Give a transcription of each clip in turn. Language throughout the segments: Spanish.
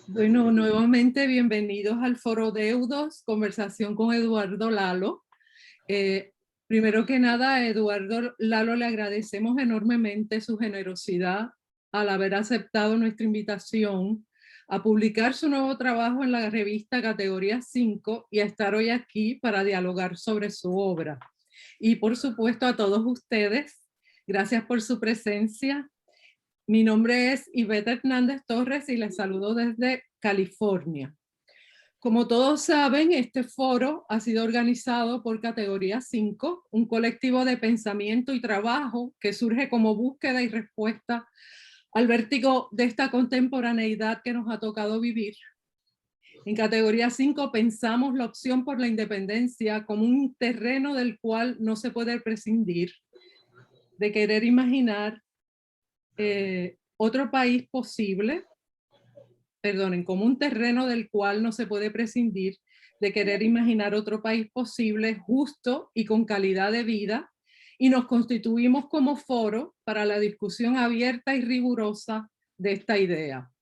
Bueno, nuevamente bienvenidos al Foro Deudos, conversación con Eduardo Lalo. Primero que nada, a Eduardo Lalo le agradecemos enormemente su generosidad al haber aceptado nuestra invitación a publicar su nuevo trabajo en la revista Categoría 5 y a estar hoy aquí para dialogar sobre su obra. Y por supuesto a todos ustedes, gracias por su presencia. Mi nombre es Ivette Hernández Torres y les saludo desde California. Como todos saben, este foro ha sido organizado por Categoría 5, un colectivo de pensamiento y trabajo que surge como búsqueda y respuesta al vértigo de esta contemporaneidad que nos ha tocado vivir. En Categoría 5 pensamos la opción por la independencia como un terreno del cual no se puede prescindir, de querer imaginar otro país posible, como un terreno del cual no se puede prescindir, de querer imaginar otro país posible, justo y con calidad de vida, y nos constituimos como foro para la discusión abierta y rigurosa de esta idea.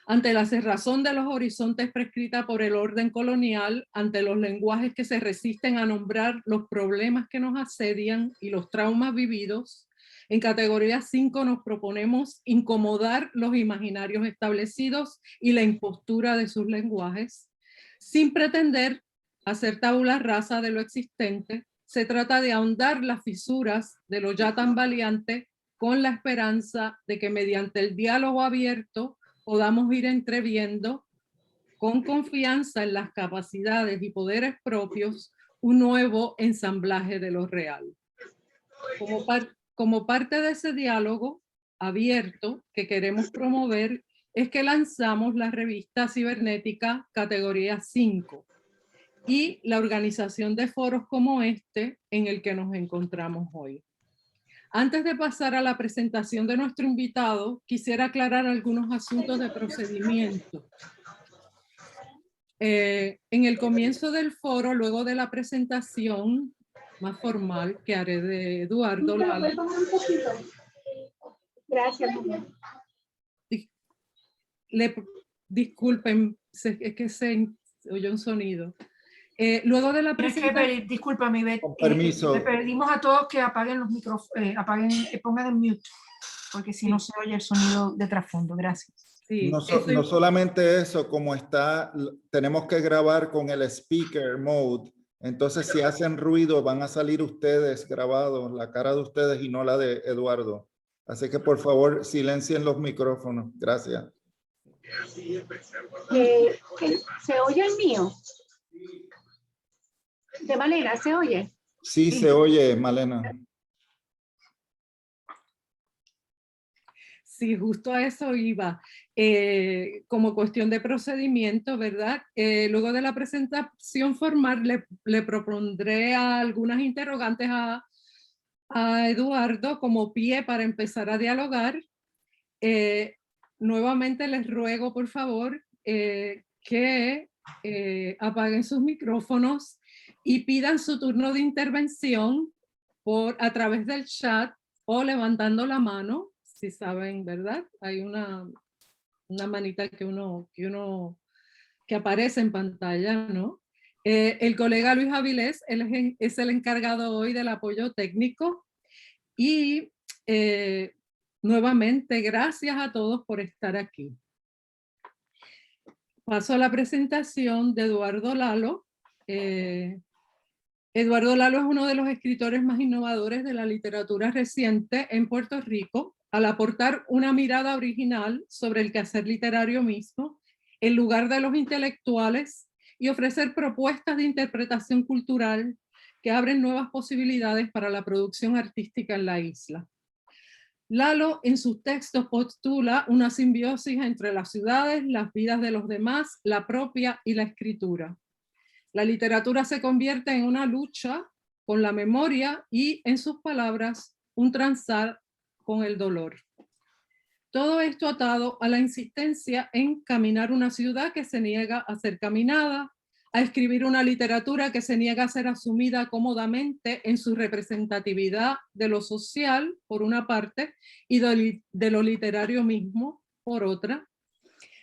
Ante la cerrazón de los horizontes prescrita por el orden colonial, ante los lenguajes que se resisten a nombrar los problemas que nos asedian y los traumas vividos, en Categoría 5 nos proponemos incomodar los imaginarios establecidos y la impostura de sus lenguajes, sin pretender hacer tabula rasa de lo existente. Se trata de ahondar las fisuras de lo ya tan valiente con la esperanza de que mediante el diálogo abierto podamos ir entreviendo con confianza en las capacidades y poderes propios un nuevo ensamblaje de lo real. Como parte de ese diálogo abierto que queremos promover es que lanzamos la revista cibernética Categoría 5 y la organización de foros como este en el que nos encontramos hoy. Antes de pasar a la presentación de nuestro invitado, quisiera aclarar algunos asuntos de procedimiento. En el comienzo del foro, luego de la presentación más formal que haré de Eduardo Lalo, gracias. Disculpen, es que se oyó un sonido. Luego de la presentación... Discúlpame, Ivette. Con permiso. Le pedimos a todos que apaguen los micrófonos, pongan en mute, porque si no se oye el sonido de trasfondo. Gracias. Sí, No solamente eso, como está, tenemos que grabar con el speaker mode. Entonces, si hacen ruido, van a salir ustedes grabados, la cara de ustedes y no la de Eduardo. Así que, por favor, silencien los micrófonos. Gracias. ¿Se oye el mío? ¿De Malena se oye? Sí, se oye, Malena. Sí, justo a eso iba. Como cuestión de procedimiento, ¿verdad? Luego de la presentación formal le propondré algunas interrogantes a Eduardo como pie para empezar a dialogar. Nuevamente les ruego, por favor, que apaguen sus micrófonos y pidan su turno de intervención a través del chat o levantando la mano, si saben, ¿verdad? Hay una manita que aparece en pantalla, ¿no? El colega Luis Avilés, él es el encargado hoy del apoyo técnico y nuevamente gracias a todos por estar aquí. Paso a la presentación de Eduardo Lalo. Eduardo Lalo es uno de los escritores más innovadores de la literatura reciente en Puerto Rico, al aportar una mirada original sobre el quehacer literario mismo, en lugar de los intelectuales, y ofrecer propuestas de interpretación cultural que abren nuevas posibilidades para la producción artística en la isla. Lalo en sus textos postula una simbiosis entre las ciudades, las vidas de los demás, la propia y la escritura. La literatura se convierte en una lucha con la memoria y, en sus palabras, un transar con el dolor. Todo esto atado a la insistencia en caminar una ciudad que se niega a ser caminada, a escribir una literatura que se niega a ser asumida cómodamente en su representatividad de lo social, por una parte, y de lo literario mismo, por otra.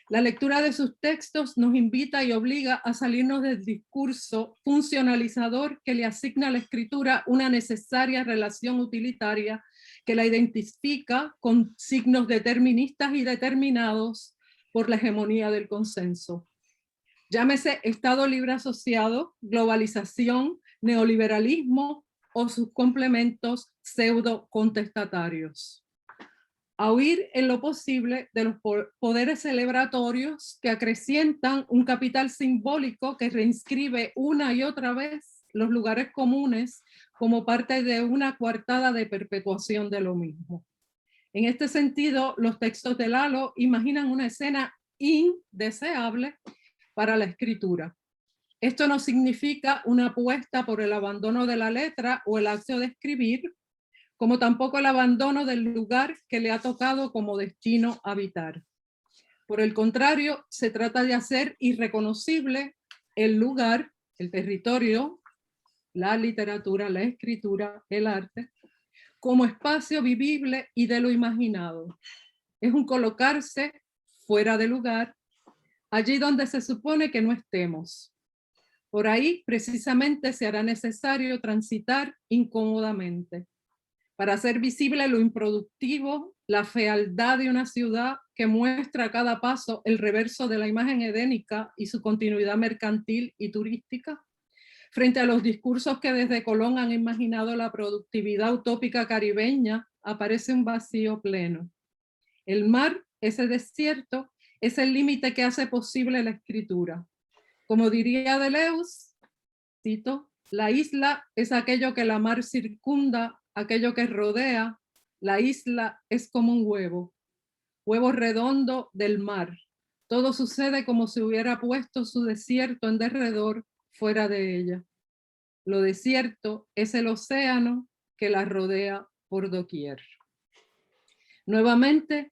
La lectura de sus textos nos invita y obliga a salirnos del discurso funcionalizador que le asigna a la escritura una necesaria relación utilitaria que la identifica con signos deterministas y determinados por la hegemonía del consenso. Llámese Estado libre asociado, globalización, neoliberalismo o sus complementos pseudo contestatarios. A huir en lo posible de los poderes celebratorios que acrecientan un capital simbólico que reinscribe una y otra vez los lugares comunes como parte de una coartada de perpetuación de lo mismo. En este sentido, los textos de Lalo imaginan una escena indeseable para la escritura. Esto no significa una apuesta por el abandono de la letra o el acto de escribir, como tampoco el abandono del lugar que le ha tocado como destino habitar. Por el contrario, se trata de hacer irreconocible el lugar, el territorio, la literatura, la escritura, el arte, como espacio vivible y de lo imaginado. Es un colocarse fuera de lugar, allí donde se supone que no estemos. Por ahí, precisamente, se hará necesario transitar incómodamente para hacer visible lo improductivo, la fealdad de una ciudad que muestra a cada paso el reverso de la imagen edénica y su continuidad mercantil y turística, frente a los discursos que desde Colón han imaginado la productividad utópica caribeña, aparece un vacío pleno. El mar, ese desierto, es el límite que hace posible la escritura. Como diría Deleuze, cito, la isla es aquello que la mar circunda, aquello que rodea. La isla es como un huevo redondo del mar. Todo sucede como si hubiera puesto su desierto en derredor fuera de ella. Lo desierto es el océano que la rodea por doquier. Nuevamente,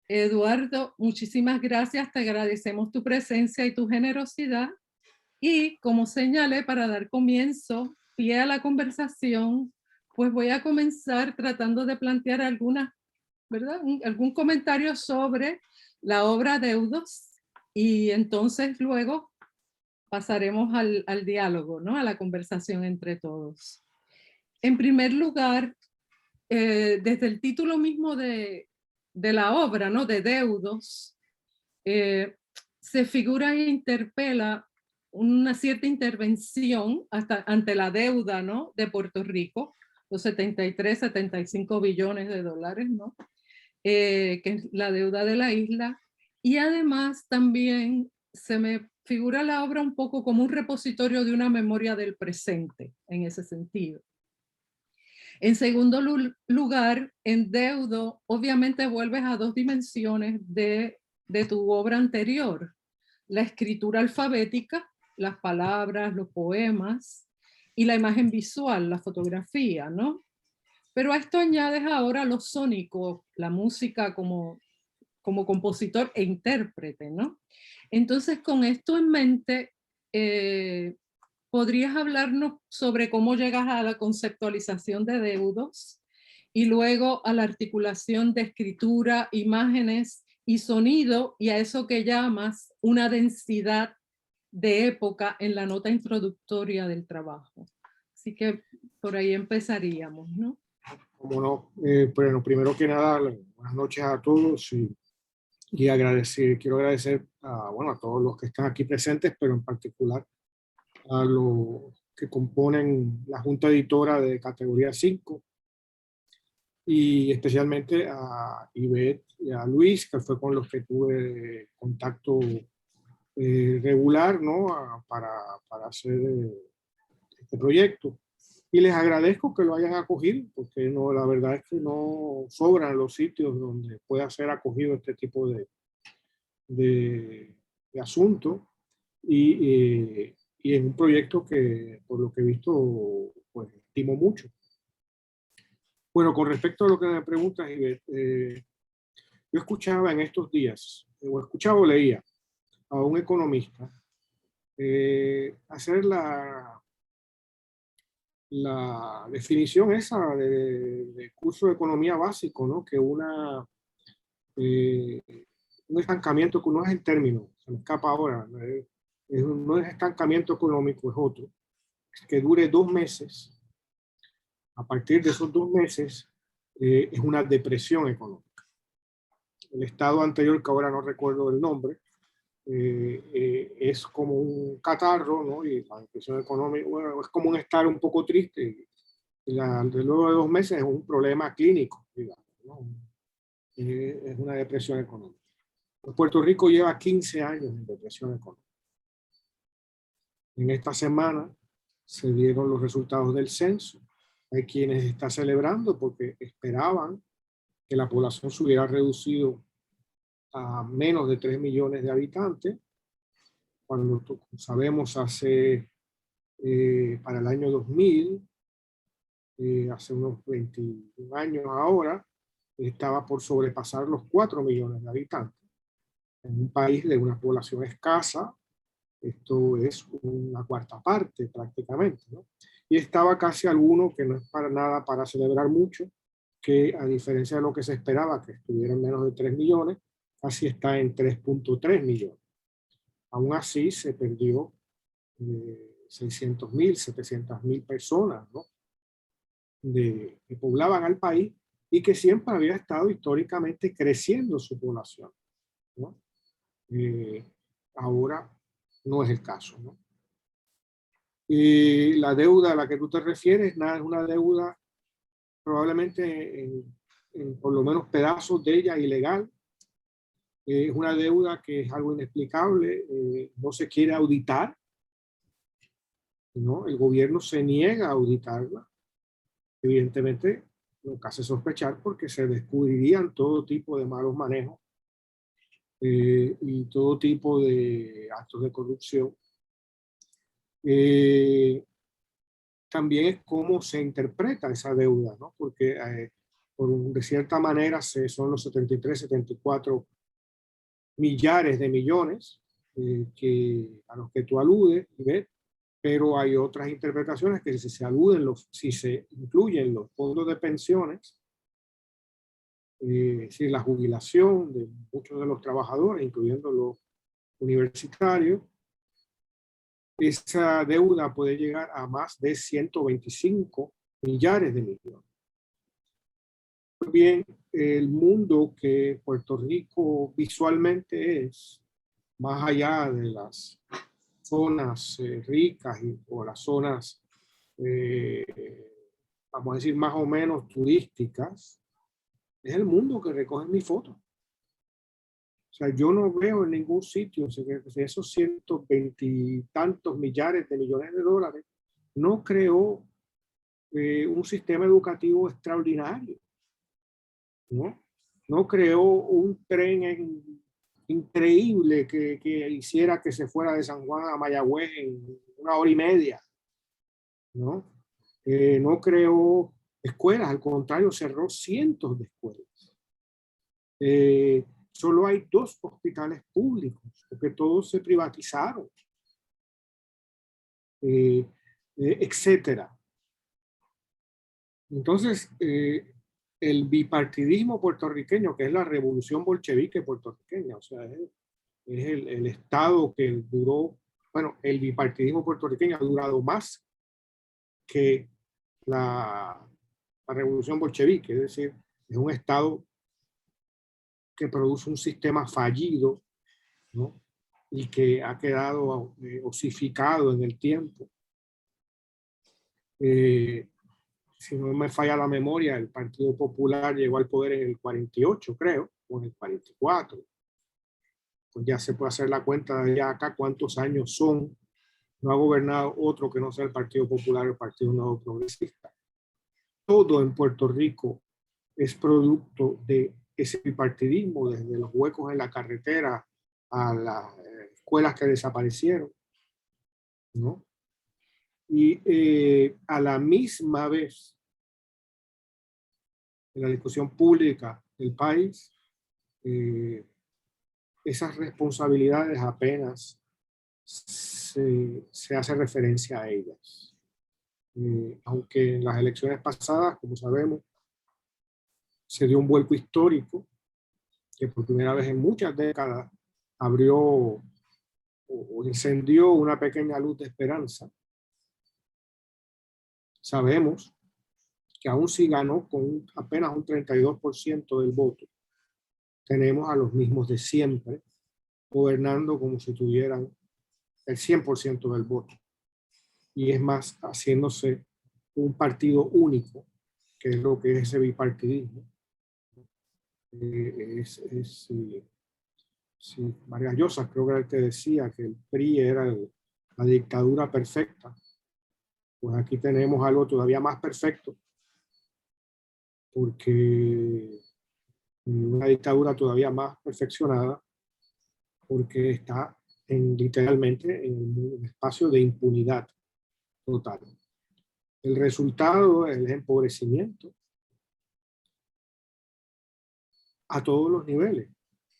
Eduardo, muchísimas gracias, te agradecemos tu presencia y tu generosidad. Y como señalé, para dar comienzo, pie a la conversación, pues voy a comenzar tratando de plantear algunas, ¿verdad? Algún comentario sobre la obra Deudos y entonces luego pasaremos al diálogo, ¿no? A la conversación entre todos. En primer lugar, desde el título mismo de la obra, ¿no? De Deudos, se figura e interpela una cierta intervención ante la deuda, ¿no? De Puerto Rico, los 73, 75 billones de dólares, ¿no? Que es la deuda de la isla. Y además también se me figura la obra un poco como un repositorio de una memoria del presente, en ese sentido. En segundo lugar, en Deudo, obviamente vuelves a dos dimensiones de tu obra anterior. La escritura alfabética, las palabras, los poemas, y la imagen visual, la fotografía, ¿no? Pero a esto añades ahora lo sónico, la música como compositor e intérprete, ¿no? Entonces, con esto en mente, ¿podrías hablarnos sobre cómo llegas a la conceptualización de Deudos y luego a la articulación de escritura, imágenes y sonido y a eso que llamas una densidad de época en la nota introductoria del trabajo? Así que por ahí empezaríamos, ¿no? Como no, bueno, primero que nada, buenas noches a todos y quiero agradecer bueno, a todos los que están aquí presentes, pero en particular a los que componen la Junta Editora de categoría 5 y especialmente a Ivette y a Luis, que fue con los que tuve contacto regular, ¿no? Para hacer este proyecto. Y les agradezco que lo hayan acogido, porque no, la verdad es que no sobran los sitios donde pueda ser acogido este tipo de asunto. Y es un proyecto que, por lo que he visto, pues estimo mucho. Bueno, con respecto a lo que me preguntas, Ivette, yo escuchaba en estos días, o escuchaba o leía a un economista hacer la definición esa de curso de economía básico, ¿no? Que un estancamiento que no es el término, se me escapa ahora, no es estancamiento económico, es otro, es que dure 2 meses. A partir de esos 2 meses es una depresión económica. El estado anterior, que ahora no recuerdo el nombre, es como un catarro, ¿no? Y la depresión económica, bueno, es como un estar un poco triste. Luego de 2 meses es un problema clínico, digamos, ¿no? Es una depresión económica. Puerto Rico lleva 15 años en depresión económica. En esta semana se dieron los resultados del censo. Hay quienes están celebrando porque esperaban que la población se hubiera reducido a menos de 3 millones de habitantes, cuando sabemos para el año 2000, hace unos 21 años ahora, estaba por sobrepasar los 4 millones de habitantes. En un país de una población escasa, esto es una cuarta parte prácticamente, ¿no? Y estaba casi alguno, que no es para nada para celebrar mucho, que a diferencia de lo que se esperaba, que estuviera en menos de 3 millones, casi está en 3.3 millones. Aún así se perdió 600.000, 700.000 personas, ¿no? Que poblaban al país y que siempre había estado históricamente creciendo su población, ¿no? Ahora no es el caso, ¿no? Y la deuda a la que tú te refieres, nada, es una deuda probablemente en por lo menos pedazos de ella ilegal. Es una deuda que es algo inexplicable, no se quiere auditar, ¿no? El gobierno se niega a auditarla. Evidentemente, lo que hace sospechar porque se descubrirían todo tipo de malos manejos y todo tipo de actos de corrupción. También es cómo se interpreta esa deuda, ¿no? Porque de cierta manera son los 73, 74 millares de millones a los que tú aludes, ¿ves? Pero hay otras interpretaciones que si se incluyen los fondos de pensiones, es decir, la jubilación de muchos de los trabajadores, incluyendo los universitarios, esa deuda puede llegar a más de 125 millares de millones. Bien, el mundo que Puerto Rico visualmente es, más allá de las zonas ricas o las zonas, vamos a decir, más o menos turísticas, es el mundo que recoge mi foto. O sea, yo no veo en ningún sitio esos 120 y tantos millares de millones de dólares no creó un sistema educativo extraordinario, ¿no? No creó un tren increíble que hiciera que se fuera de San Juan a Mayagüez en 1 hora y media, ¿no? No creó escuelas, al contrario, cerró cientos de escuelas. Solo hay 2 hospitales públicos, porque todos se privatizaron, etcétera. Entonces, el bipartidismo puertorriqueño, que es la revolución bolchevique puertorriqueña, o sea, es el Estado que duró, bueno, el bipartidismo puertorriqueño ha durado más que la revolución bolchevique, es decir, es un Estado que produce un sistema fallido, ¿no? Y que ha quedado osificado en el tiempo. Si no me falla la memoria, el Partido Popular llegó al poder en el 48, creo, o en el 44. Pues ya se puede hacer la cuenta de ya acá cuántos años son. No ha gobernado otro que no sea el Partido Popular o el Partido Nuevo Progresista. Todo en Puerto Rico es producto de ese bipartidismo, desde los huecos en la carretera a las escuelas que desaparecieron, ¿no? Y a la misma vez, en la discusión pública del país, esas responsabilidades apenas se hace referencia a ellas. Aunque en las elecciones pasadas, como sabemos, se dio un vuelco histórico que por primera vez en muchas décadas abrió o encendió una pequeña luz de esperanza. Sabemos que aún si ganó con apenas un 32% del voto, tenemos a los mismos de siempre gobernando como si tuvieran el 100% del voto. Y es más, haciéndose un partido único, que es lo que es ese bipartidismo. Sí, Vargas Llosa creo que era el que decía que el PRI era la dictadura perfecta. Pues aquí tenemos algo todavía más perfecto, porque una dictadura todavía más perfeccionada, porque está literalmente en un espacio de impunidad total. El resultado es el empobrecimiento a todos los niveles,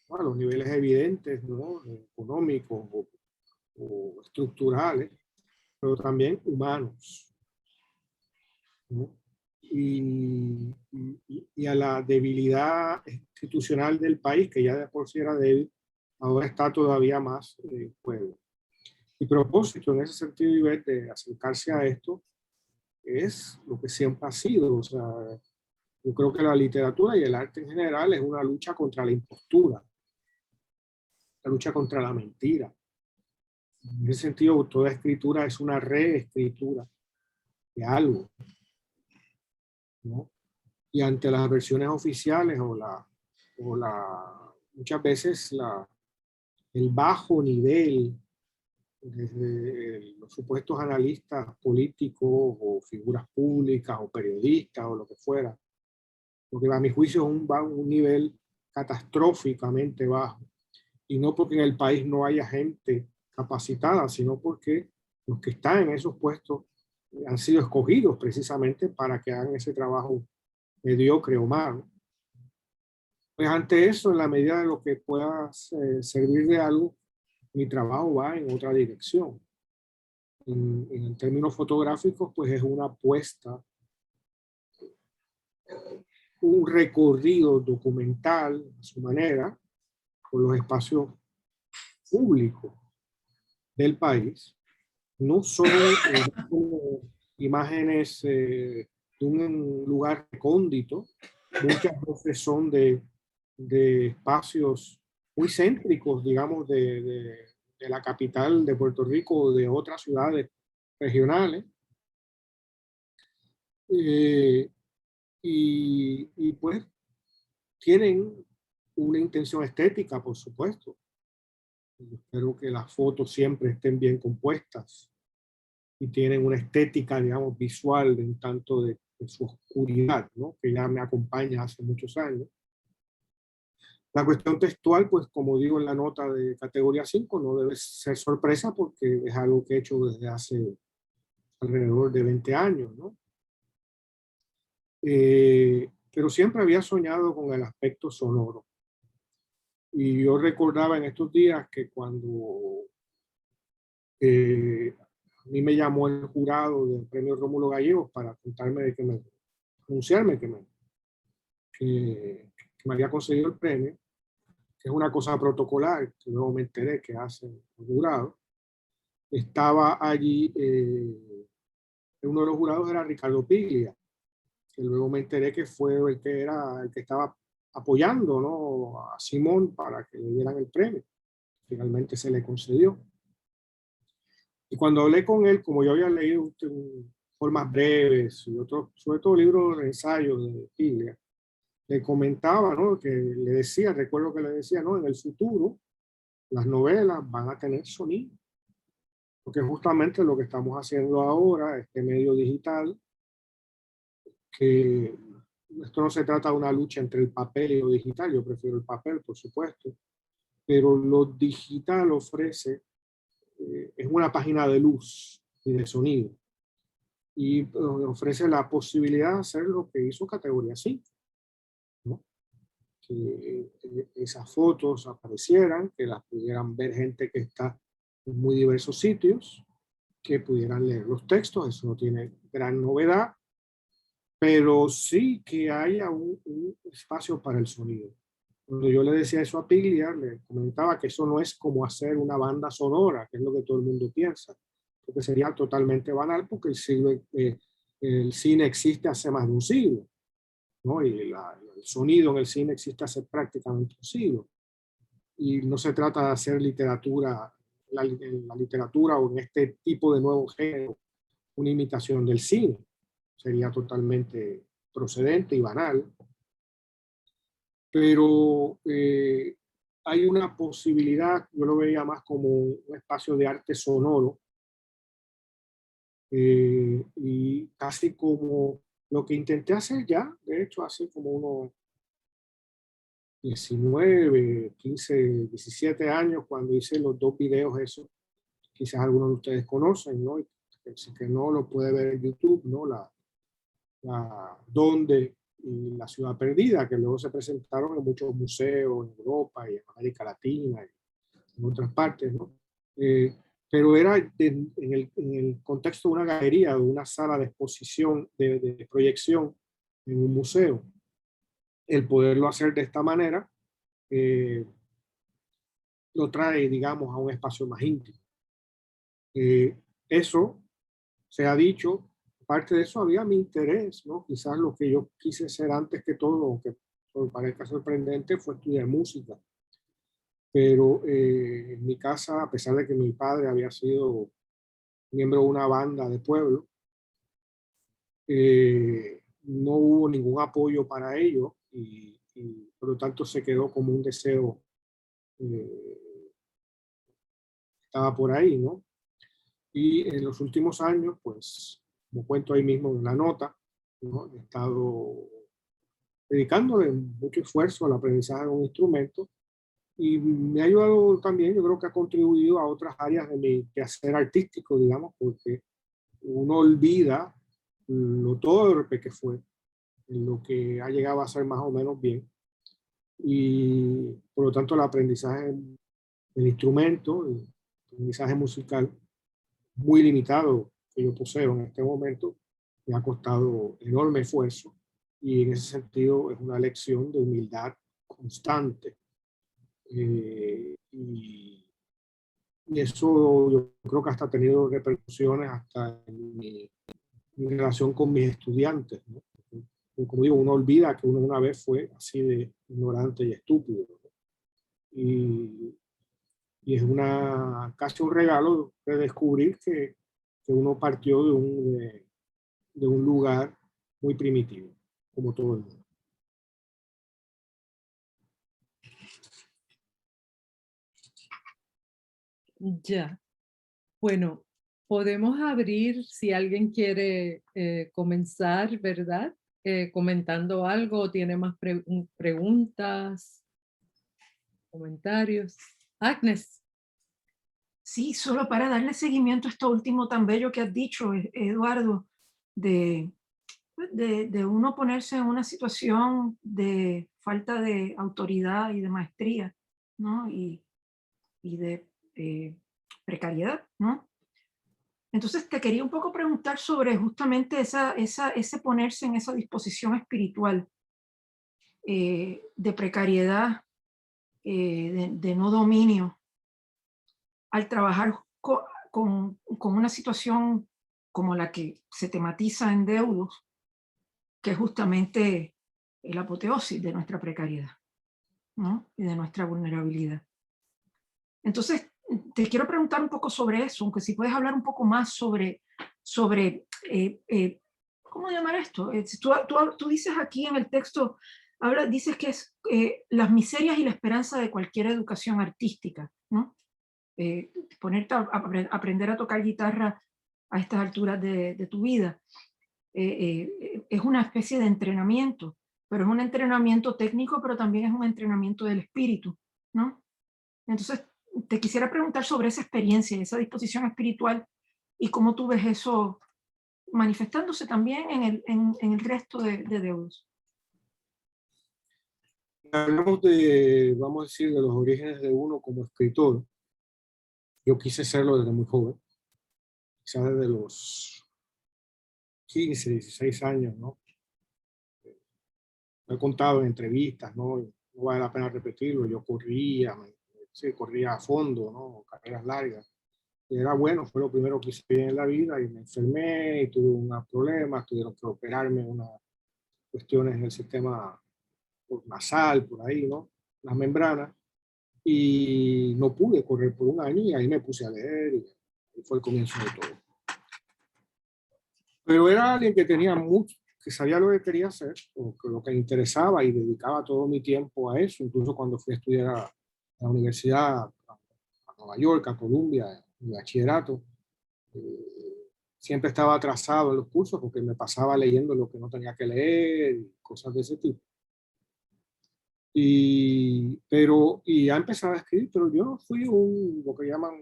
¿no? A los niveles evidentes, ¿no? Económicos o estructurales, pero también humanos, ¿no? Y a la debilidad institucional del país, que ya de por sí era débil, ahora está todavía más fuego. Mi propósito en ese sentido, Ivette, de acercarse a esto, es lo que siempre ha sido. O sea, yo creo que la literatura y el arte en general es una lucha contra la impostura, la lucha contra la mentira. En ese sentido, toda escritura es una reescritura de algo, ¿no? Y ante las versiones oficiales muchas veces el bajo nivel, desde los supuestos analistas políticos o figuras públicas o periodistas o lo que fuera, lo que a mi juicio es un nivel catastróficamente bajo. Y no porque en el país no haya gente capacitada, sino porque los que están en esos puestos han sido escogidos precisamente para que hagan ese trabajo mediocre o malo. Pues ante eso, en la medida de lo que pueda servir de algo, mi trabajo va en otra dirección. En términos fotográficos, pues es una apuesta, un recorrido documental a su manera por los espacios públicos del país, no solo imágenes de un lugar recóndito, muchas veces son de espacios muy céntricos, digamos, de la capital de Puerto Rico o de otras ciudades regionales. Y pues tienen una intención estética, por supuesto. Espero que las fotos siempre estén bien compuestas y tienen una estética, digamos, visual en tanto de su oscuridad, ¿no? Que ya me acompaña hace muchos años. La cuestión textual, pues como digo en la nota de categoría 5, no debe ser sorpresa porque es algo que he hecho desde hace alrededor de 20 años, ¿no? Pero siempre había soñado con el aspecto sonoro. Y yo recordaba en estos días que cuando a mí me llamó el jurado del premio Rómulo Gallegos para contarme de anunciarme que me había conseguido el premio, que es una cosa protocolar, que luego me enteré que hacen el jurado. Estaba allí, uno de los jurados era Ricardo Piglia, que luego me enteré que fue el que estaba apoyando, ¿no?, a Simón para que le dieran el premio. Finalmente se le concedió. Y cuando hablé con él, como yo había leído formas breves y otros, sobre todo libros de ensayos de Piglia, le comentaba, ¿no?, que le decía, recuerdo que le decía, ¿no?, en el futuro las novelas van a tener sonido, porque justamente lo que estamos haciendo ahora, este medio digital, que esto no se trata de una lucha entre el papel y lo digital, yo prefiero el papel, por supuesto, pero lo digital ofrece, es una página de luz y de sonido, y ofrece la posibilidad de hacer lo que hizo categoría 5, ¿no? Que esas fotos aparecieran, que las pudieran ver gente que está en muy diversos sitios, que pudieran leer los textos. Eso no tiene gran novedad, pero sí que haya un espacio para el sonido. Cuando yo le decía eso a Piglia, le comentaba que eso no es como hacer una banda sonora, que es lo que todo el mundo piensa, porque sería totalmente banal, porque el cine existe hace más de un siglo, ¿no? Y el sonido en el cine existe hace prácticamente un siglo. Y no se trata de hacer literatura, en la literatura o en este tipo de nuevo género, una imitación del cine. Sería totalmente procedente y banal. Pero hay una posibilidad, yo lo veía más como un espacio de arte sonoro, y casi como lo que intenté hacer ya, de hecho, hace como unos 19, 15, 17 años, cuando hice los 2 videos esos, quizás algunos de ustedes conocen, ¿no? Si que no, lo puede ver en YouTube, ¿no? Donde y La Ciudad Perdida, que luego se presentaron en muchos museos en Europa y en América Latina y en otras partes, ¿no? Pero era en el contexto de una galería, de una sala de exposición, de proyección en un museo. El poderlo hacer de esta manera lo trae, digamos, a un espacio más íntimo. Eso se ha dicho, parte de eso había mi interés, ¿no? Quizás lo que yo quise ser antes que todo, aunque parezca sorprendente, fue estudiar música. Pero en mi casa, a pesar de que mi padre había sido miembro de una banda de pueblo, no hubo ningún apoyo para ello y por lo tanto se quedó como un deseo, estaba por ahí, ¿no? Y en los últimos años, pues, como cuento ahí mismo en la nota, ¿no? He estado dedicándole mucho esfuerzo al aprendizaje de un instrumento y me ha ayudado también, yo creo que ha contribuido a otras áreas de mi quehacer artístico, digamos, porque uno olvida lo torpe que fue, lo que ha llegado a ser más o menos bien, y por lo tanto el aprendizaje del instrumento, el aprendizaje musical muy limitado que yo poseo en este momento, me ha costado enorme esfuerzo y en ese sentido es una lección de humildad constante. Y eso yo creo que hasta ha tenido repercusiones hasta en mi relación con mis estudiantes, ¿no? Como digo, uno olvida que uno una vez fue así de ignorante y estúpido, ¿no? Y es casi un regalo de descubrir que uno partió de un lugar muy primitivo, como todo el mundo. Ya. Bueno, podemos abrir si alguien quiere comenzar, ¿verdad? Comentando algo, o tiene más preguntas, comentarios. Agnes. Sí, solo para darle seguimiento a esto último tan bello que has dicho, Eduardo, de uno ponerse en una situación de falta de autoridad y de maestría, ¿no? Y de precariedad, ¿no? Entonces te quería un poco preguntar sobre justamente ese ponerse en esa disposición espiritual de precariedad, de no dominio, al trabajar con una situación como la que se tematiza en Deudos, que es justamente la apoteosis de nuestra precariedad, ¿no? Y de nuestra vulnerabilidad. Entonces, te quiero preguntar un poco sobre eso, aunque si puedes hablar un poco más sobre ¿cómo llamar esto? Tú dices aquí en el texto, dices que es las miserias y la esperanza de cualquier educación artística, ¿no? Ponerte a aprender a tocar guitarra a estas alturas de tu vida. Es una especie de entrenamiento, pero es un entrenamiento técnico, pero también es un entrenamiento del espíritu, ¿no? Entonces, te quisiera preguntar sobre esa experiencia, esa disposición espiritual y cómo tú ves eso manifestándose también en el resto de Deudos. Hablamos vamos a decir, de los orígenes de uno como escritor. Yo quise serlo desde muy joven, quizás desde los 15, 16 años, ¿no? Lo he contado en entrevistas, ¿no? no vale la pena repetirlo. Yo corría, sí, corría a fondo, ¿no? Carreras largas. Y era bueno, fue lo primero que hice en la vida y me enfermé y tuve unos problemas, tuvieron que operarme unas cuestiones en el sistema nasal, por ahí, ¿no? Las membranas. Y no pude correr por un año y ahí me puse a leer y fue el comienzo de todo. Pero era alguien que tenía mucho, que sabía lo que quería hacer, o que lo que le interesaba y dedicaba todo mi tiempo a eso, incluso cuando fui a estudiar a la universidad, a Nueva York, a Columbia, en bachillerato. Siempre estaba atrasado en los cursos porque me pasaba leyendo lo que no tenía que leer, cosas de ese tipo. Y ya empezaba a escribir, pero yo no fui lo que llaman,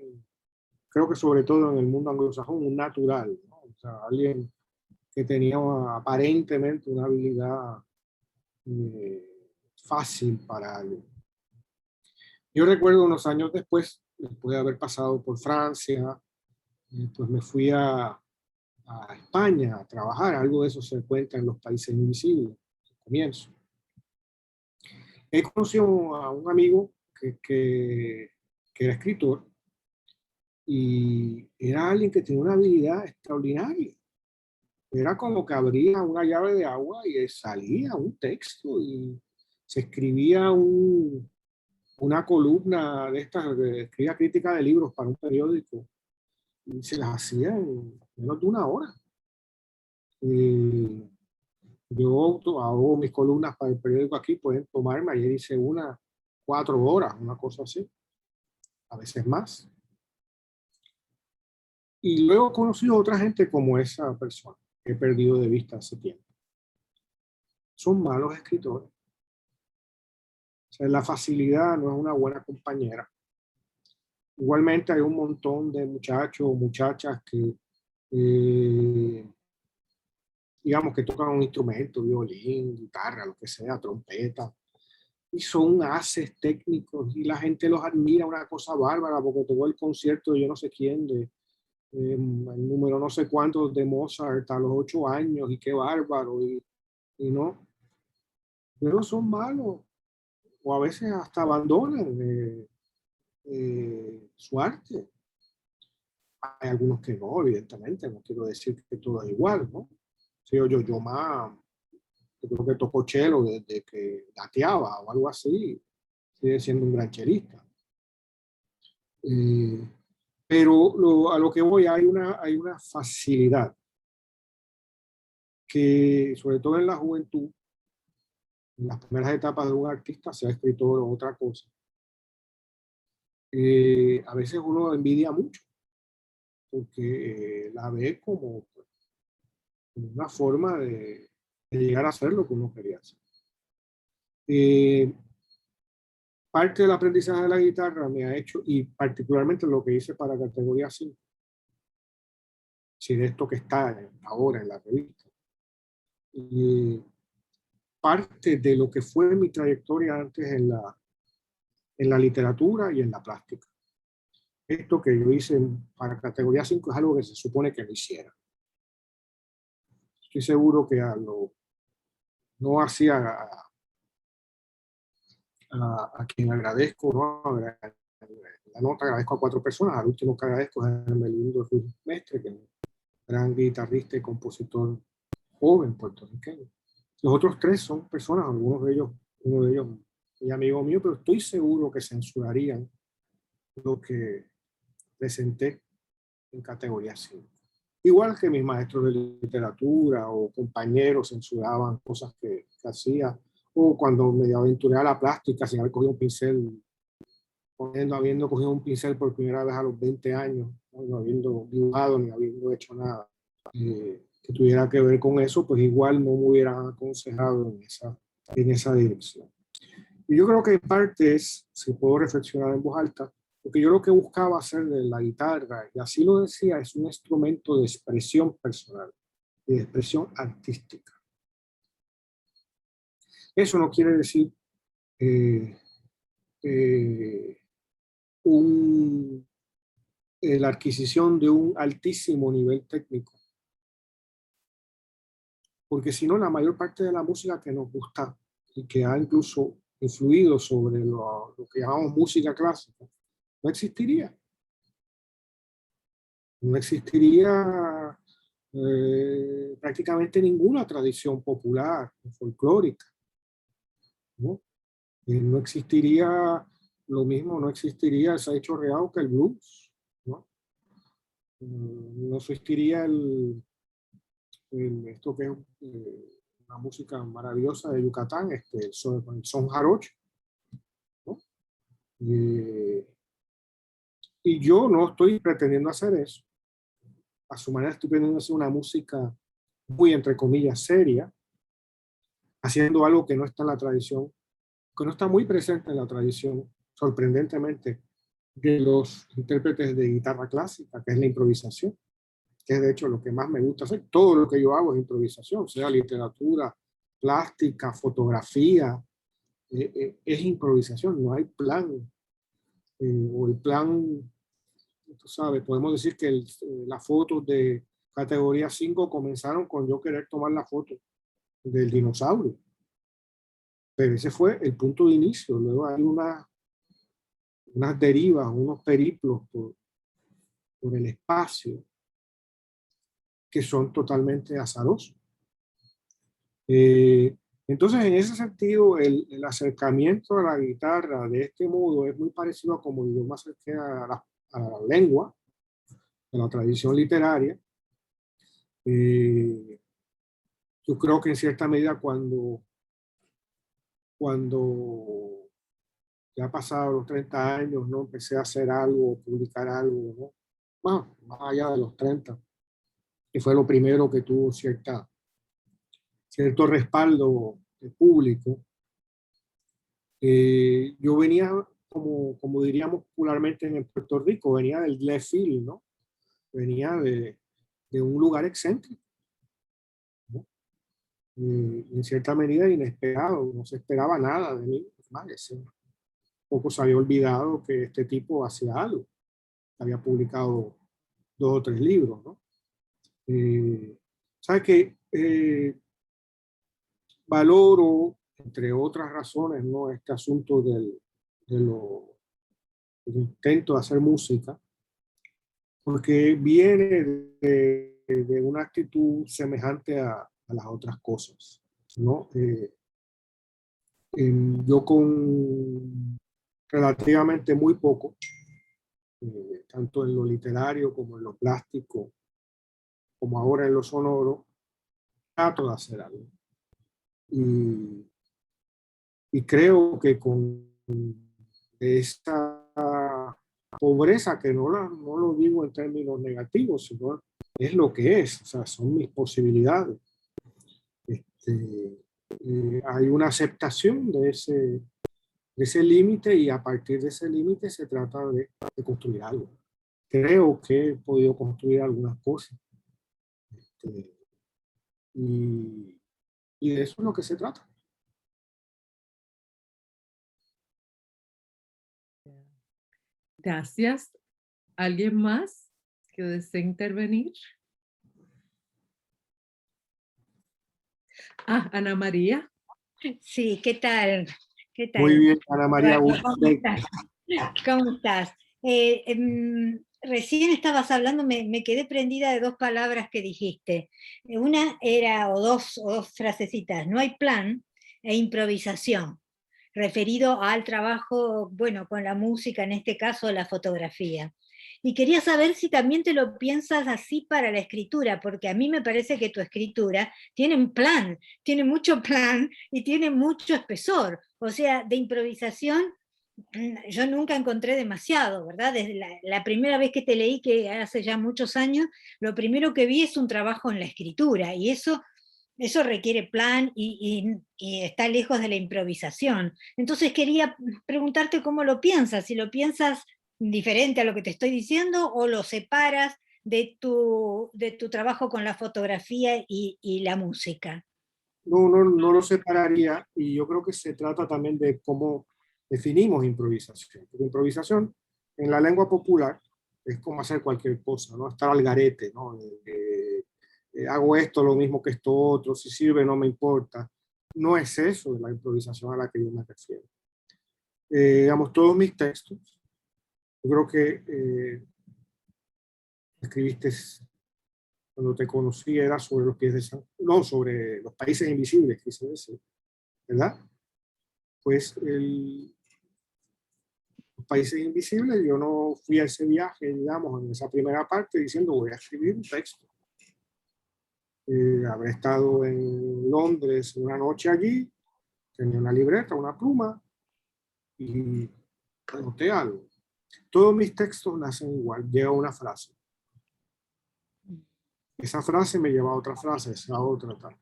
creo que sobre todo en el mundo anglosajón, un natural, ¿no? O sea, alguien que tenía aparentemente una habilidad fácil para algo. Yo recuerdo unos años después de haber pasado por Francia, pues me fui a España a trabajar. Algo de eso se cuenta en Los Países Invisibles, al comienzo. He conocido a un amigo que era escritor y era alguien que tenía una habilidad extraordinaria. Era como que abría una llave de agua y salía un texto y se escribía una columna de estas, escribía crítica de libros para un periódico y se las hacía en menos de una hora. Yo hago mis columnas para el periódico aquí, pueden tomarme, ayer hice 4 horas, una cosa así, a veces más. Y luego he conocido a otra gente como esa persona que he perdido de vista hace tiempo. Son malos escritores. O sea, la facilidad no es una buena compañera. Igualmente hay un montón de muchachos o muchachas que digamos que tocan un instrumento, violín, guitarra, lo que sea, trompeta, y son haces técnicos y la gente los admira, una cosa bárbara, porque tuvo el concierto de yo no sé quién, el número no sé cuántos de Mozart a los 8 años, y qué bárbaro, y no, pero son malos, o a veces hasta abandonan su arte. Hay algunos que no, evidentemente, no quiero decir que todo es igual, ¿no? Sí, yo más, yo creo que tocó cello desde que gateaba o algo así, sigue siendo un gran chelista. Pero a lo que voy, hay una facilidad que, sobre todo en la juventud, en las primeras etapas de un artista, sea escritor o otra cosa, a veces uno envidia mucho, porque la ve como una forma de llegar a hacer lo que uno quería hacer. Parte del aprendizaje de la guitarra me ha hecho, y particularmente lo que hice para categoría 5, si de esto que está ahora en la revista, parte de lo que fue mi trayectoria antes en la literatura y en la plástica. Esto que yo hice para categoría 5 es algo que se supone que no hiciera. Estoy seguro que no hacía a quien agradezco, ¿no? La nota agradezco a 4 personas, al último que agradezco es a Hermelindo Ruiz Mestre, que es un gran guitarrista y compositor joven puertorriqueño. Los otros 3 son personas, uno de ellos es amigo mío, pero estoy seguro que censurarían lo que presenté en categoría 5. Igual que mis maestros de literatura o compañeros censuraban cosas que hacía, o cuando me aventuré a la plástica sin haber cogido un pincel, habiendo cogido un pincel por primera vez a los 20 años, no habiendo dibujado ni habiendo hecho nada que tuviera que ver con eso, pues igual no me hubieran aconsejado en esa dirección. Y yo creo que en parte si puedo reflexionar en voz alta, porque yo lo que buscaba hacer de la guitarra, y así lo decía, es un instrumento de expresión personal, de expresión artística. Eso no quiere decir la adquisición de un altísimo nivel técnico, porque si no, la mayor parte de la música que nos gusta y que ha incluso influido sobre lo que llamamos música clásica, no existiría. No existiría prácticamente ninguna tradición popular o folclórica, ¿no? No existiría lo mismo, no existiría, se ha hecho real que el blues, ¿no? No existiría esto que es una música maravillosa de Yucatán, el son jarocho, ¿no? Y yo no estoy pretendiendo hacer eso. A su manera estoy pretendiendo hacer una música muy, entre comillas, seria, haciendo algo que no está en la tradición, que no está muy presente en la tradición, sorprendentemente, de los intérpretes de guitarra clásica, que es la improvisación, que es de hecho lo que más me gusta hacer. Todo lo que yo hago es improvisación, sea literatura, plástica, fotografía, es improvisación, no hay plan. O el plan, tú sabes, podemos decir que las fotos de categoría 5 comenzaron con yo querer tomar la foto del dinosaurio. Pero ese fue el punto de inicio. Luego hay unas derivas, unos periplos por el espacio que son totalmente azarosos. Entonces, en ese sentido, el acercamiento a la guitarra de este modo es muy parecido a como yo me acerqué a la lengua, a la tradición literaria. Yo creo que en cierta medida cuando ya pasado los 30 años, ¿no? Empecé a hacer algo, publicar algo, ¿no? Más allá de los 30, que fue lo primero que tuvo cierto respaldo público. Yo venía, como diríamos popularmente en Puerto Rico, venía del left field, ¿no? Venía de un lugar excéntrico, ¿no? En cierta medida inesperado, no se esperaba nada de mí. Poco se había olvidado que este tipo hacía algo. Había publicado 2 o 3 libros, ¿no? ¿Sabes qué? Valoro, entre otras razones, ¿no? Este asunto del intento de hacer música, porque viene de una actitud semejante a las otras cosas, ¿no? Yo con relativamente muy poco, tanto en lo literario como en lo plástico, como ahora en lo sonoro, trato de hacer algo. Y creo que con esa pobreza, que no lo digo en términos negativos, sino es lo que es, o sea, son mis posibilidades. Hay una aceptación de ese límite y a partir de ese límite se trata de construir algo. Creo que he podido construir algunas cosas. Y de eso es lo que se trata. Gracias. ¿Alguien más que desee intervenir? Ana María. Sí, ¿qué tal? ¿Qué tal? Muy bien, Ana María. ¿Cómo estás? Recién estabas hablando, me quedé prendida de 2 palabras que dijiste. Una era, o dos frasecitas, no hay plan e improvisación, referido al trabajo, bueno, con la música, en este caso la fotografía. Y quería saber si también te lo piensas así para la escritura, porque a mí me parece que tu escritura tiene un plan, tiene mucho plan y tiene mucho espesor. O sea, de improvisación yo nunca encontré demasiado, ¿verdad? Desde la primera vez que te leí, que hace ya muchos años, lo primero que vi es un trabajo en la escritura, y eso requiere plan y está lejos de la improvisación. Entonces quería preguntarte cómo lo piensas, si lo piensas diferente a lo que te estoy diciendo o lo separas de tu trabajo con la fotografía y la música. No lo separaría, y yo creo que se trata también de cómo definimos improvisación. Porque improvisación en la lengua popular es como hacer cualquier cosa, ¿no? Estar al garete, ¿no? Hago esto, lo mismo que esto otro, si sirve no me importa. No es eso de la improvisación a la que yo me refiero. digamos, todos mis textos. Yo creo que escribiste, cuando te conocí, era sobre los pies de San... No, sobre los países invisibles, quise decir, ¿verdad? Pues los países invisibles, yo no fui a ese viaje, digamos, en esa primera parte diciendo voy a escribir un texto. Habré estado en Londres una noche allí, tenía una libreta, una pluma y anoté algo. Todos mis textos nacen igual, llega una frase. Esa frase me lleva a otra frase, esa otra tal.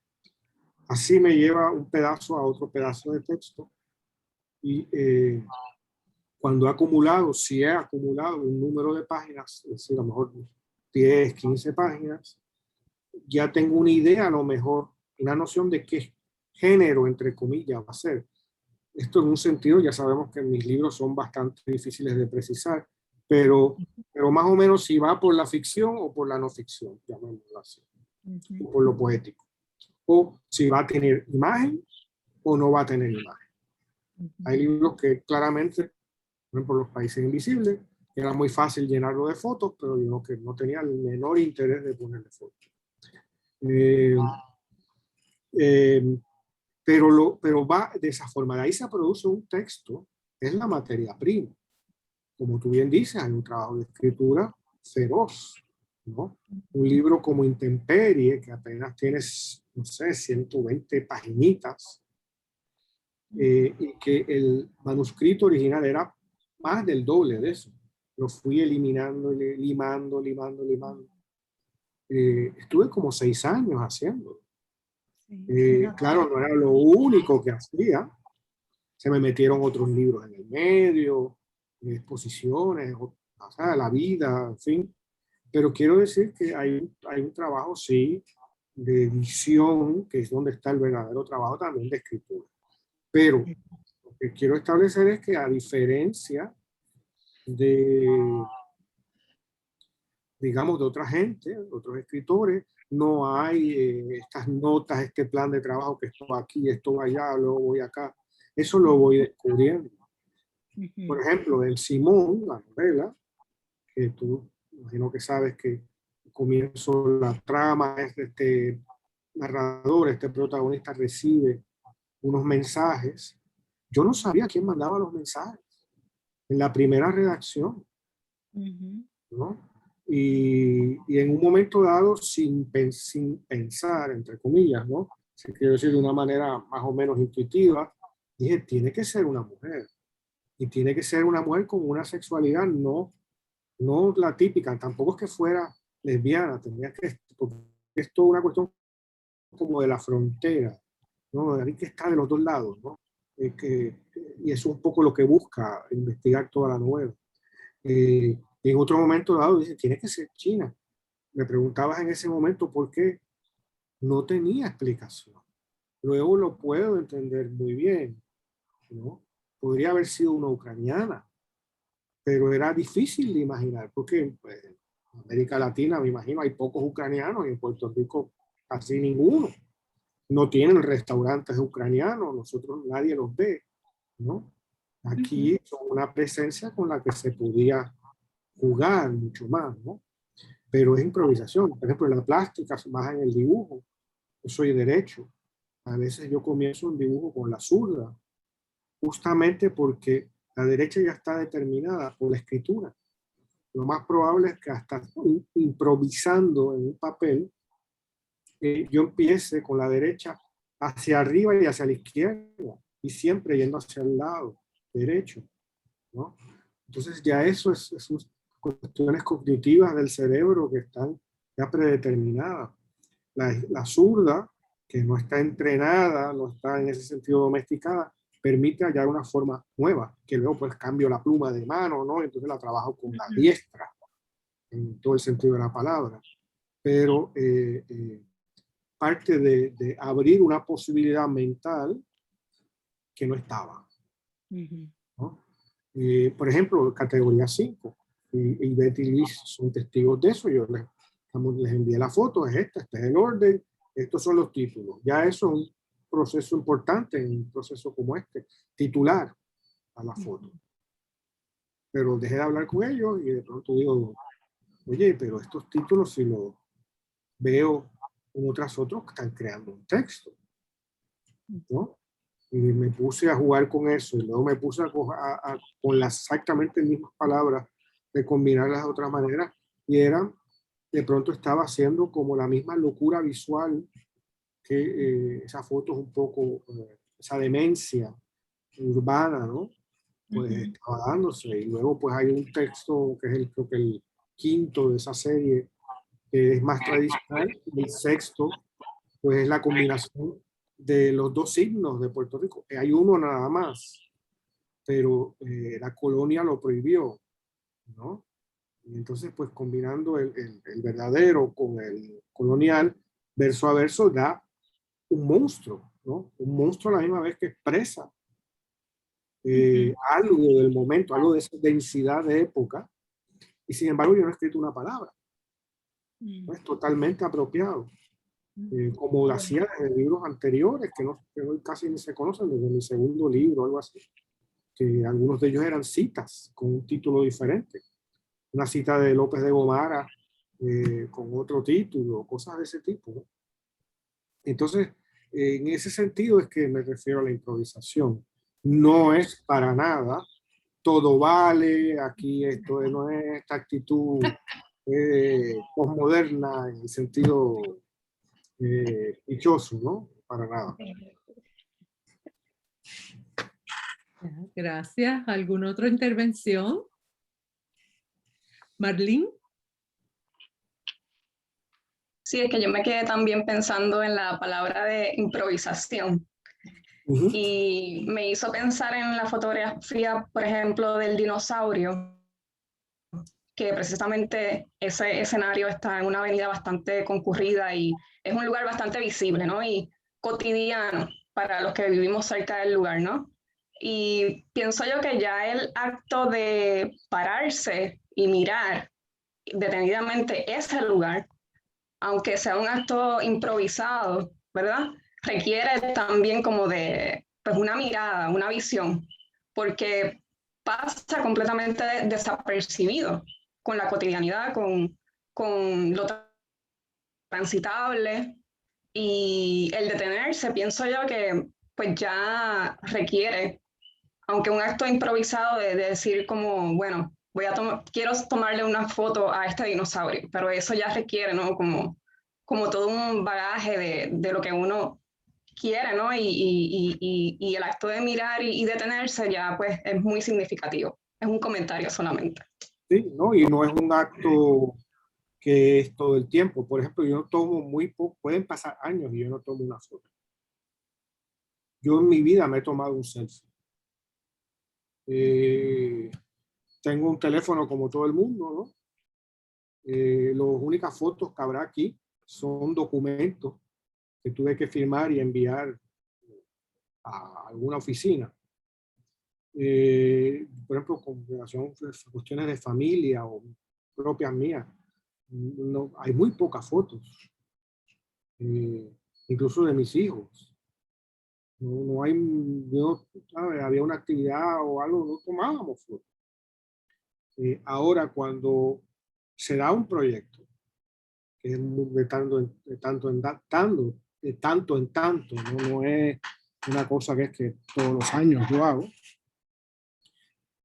Así me lleva un pedazo a otro pedazo de texto y cuando he acumulado, si he acumulado un número de páginas, es decir, a lo mejor 10, 15 páginas, ya tengo una idea, a lo mejor, una noción de qué género, entre comillas, va a ser. Esto en un sentido, ya sabemos que mis libros son bastante difíciles de precisar, pero más o menos si va por la ficción o por la no ficción, llamémoslo así, o por lo poético. O si va a tener imagen o no va a tener imagen. Hay libros que claramente, por ejemplo, Los Países Invisibles, era muy fácil llenarlo de fotos, pero yo no tenía el menor interés de ponerle fotos. Pero va de esa forma. De ahí se produce un texto, es la materia prima. Como tú bien dices, hay un trabajo de escritura feroz, ¿no? Un libro como Intemperie, que apenas tienes, no sé, 120 paginitas, y que el manuscrito original era más del doble de eso. Lo fui eliminando, limando. Estuve como 6 años haciéndolo. Claro, no era lo único que hacía. Se me metieron otros libros en el medio, exposiciones, o sea, la vida, en fin. Pero quiero decir que hay un trabajo, sí, de edición, que es donde está el verdadero trabajo también de escritura. Pero lo que quiero establecer es que a diferencia de, digamos, de otra gente, otros escritores, no hay estas notas, este plan de trabajo que esto va aquí, esto va allá, luego voy acá. Eso lo voy descubriendo. Por ejemplo, en Simón, la novela, que tú imagino que sabes que comienzo la trama es de este narrador, este protagonista recibe unos mensajes. Yo no sabía quién mandaba los mensajes en la primera redacción, ¿no? Y en un momento dado, sin pensar, entre comillas, ¿no? Si quiero decir de una manera más o menos intuitiva, dije, tiene que ser una mujer. Y tiene que ser una mujer con una sexualidad no la típica, tampoco es que fuera lesbiana, tenía que, porque es toda una cuestión como de la frontera, ¿no? Hay que estar de los dos lados, ¿no? Y eso es un poco lo que busca investigar toda la novela. Y en otro momento dado dice, tiene que ser china. Me preguntabas en ese momento por qué. No tenía explicación. Luego lo puedo entender muy bien, ¿no? Podría haber sido una ucraniana, pero era difícil de imaginar, porque pues, en América Latina, me imagino, hay pocos ucranianos y en Puerto Rico casi ninguno. No tienen restaurantes ucranianos, nosotros nadie los ve, ¿no? Aquí son una presencia con la que se podía jugar mucho más, ¿no? Pero es improvisación. Por ejemplo, en la plástica, más en el dibujo. Yo soy derecho. A veces yo comienzo un dibujo con la zurda, justamente porque la derecha ya está determinada por la escritura. Lo más probable es que hasta improvisando en un papel, yo empiece con la derecha hacia arriba y hacia la izquierda, y siempre yendo hacia el lado derecho, ¿no? Entonces ya eso es cuestiones cognitivas del cerebro que están ya predeterminadas. La zurda, que no está entrenada, no está en ese sentido domesticada, permite hallar una forma nueva, que luego pues cambio la pluma de mano, ¿no? Entonces la trabajo con la diestra, en todo el sentido de la palabra. Pero parte de abrir una posibilidad mental que no estaba, ¿no? Por ejemplo, categoría 5, y Betty y Luis son testigos de eso. Yo les envié la foto, este es el orden, estos son los títulos. Ya eso es un proceso importante en un proceso como este, titular. a la foto. Pero dejé de hablar con ellos y de pronto digo, oye, pero estos títulos si los veo uno tras otro están creando un texto, ¿no? Y me puse a jugar con eso y luego me puse con las exactamente mismas palabras de combinarlas de otra manera y de pronto estaba haciendo como la misma locura visual que esa foto es un poco, esa demencia urbana, ¿no? Pues estaba dándose. Y luego pues hay un texto que es creo que el quinto de esa serie, que es más tradicional, y el sexto pues es la combinación de los dos signos de Puerto Rico. Hay uno nada más, pero la colonia lo prohibió, ¿no? Y entonces pues combinando el verdadero con el colonial, verso a verso, da un monstruo, ¿no? Un monstruo a la misma vez que expresa algo del momento, algo de esa densidad de época, y sin embargo yo no he escrito una palabra. ¿No? Es totalmente apropiado, como lo hacía en libros anteriores, que hoy casi ni se conocen, desde mi segundo libro, algo así, que algunos de ellos eran citas con un título diferente. Una cita de López de Gomara con otro título, cosas de ese tipo, ¿no? Entonces, en ese sentido es que me refiero a la improvisación. No es para nada, todo vale, aquí esto no es esta actitud posmoderna en el sentido dichoso, ¿no? Para nada. Gracias. ¿Alguna otra intervención? Marlene. Sí, es que yo me quedé también pensando en la palabra de improvisación. Y me hizo pensar en la fotografía, por ejemplo, del dinosaurio, que precisamente ese escenario está en una avenida bastante concurrida y es un lugar bastante visible, ¿no? Y cotidiano para los que vivimos cerca del lugar, ¿no? Y pienso yo que ya el acto de pararse y mirar detenidamente ese lugar, aunque sea un acto improvisado, ¿verdad? Requiere también como de pues una mirada, una visión, porque pasa completamente desapercibido con la cotidianidad, con lo transitable, y el detenerse, pienso yo que pues ya requiere, aunque un acto improvisado de decir como, bueno, quiero tomarle una foto a este dinosaurio, pero eso ya requiere, ¿no? Como todo un bagaje de lo que uno quiere, ¿no? Y el acto de mirar y detenerse ya pues es muy significativo. Es un comentario solamente. Sí, ¿no? Y no es un acto que es todo el tiempo. Por ejemplo, yo no tomo muy poco, pueden pasar años y yo no tomo una foto. Yo en mi vida me he tomado un selfie. Tengo un teléfono como todo el mundo, ¿no? Las únicas fotos que habrá aquí son documentos que tuve que firmar y enviar a alguna oficina. Por ejemplo, con relación a cuestiones de familia o propias mías, no, hay muy pocas fotos, incluso de mis hijos. No hay, había una actividad o algo, no tomábamos fotos. Ahora, cuando se da un proyecto, que es de tanto en tanto, no es una cosa que es que todos los años yo hago,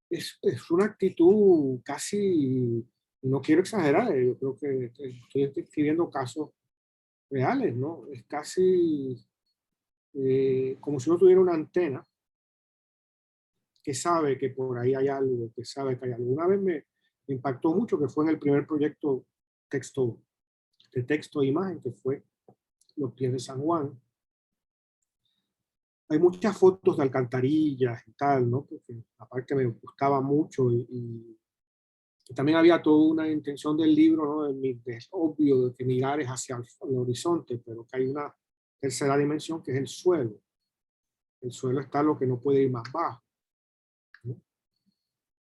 es una actitud casi, no quiero exagerar, yo creo que estoy escribiendo casos reales, ¿no? Es casi como si uno tuviera una antena que sabe que por ahí hay algo, que sabe que hay algo. Una vez me impactó mucho que fue en el primer proyecto de texto e imagen, que fue Los Pies de San Juan. Hay muchas fotos de alcantarillas y tal, ¿no? Porque aparte me gustaba mucho y también había toda una intención del libro, ¿no? Es obvio de que mirar es hacia el horizonte, pero que hay una tercera dimensión que es el suelo. El suelo está lo que no puede ir más bajo, ¿no?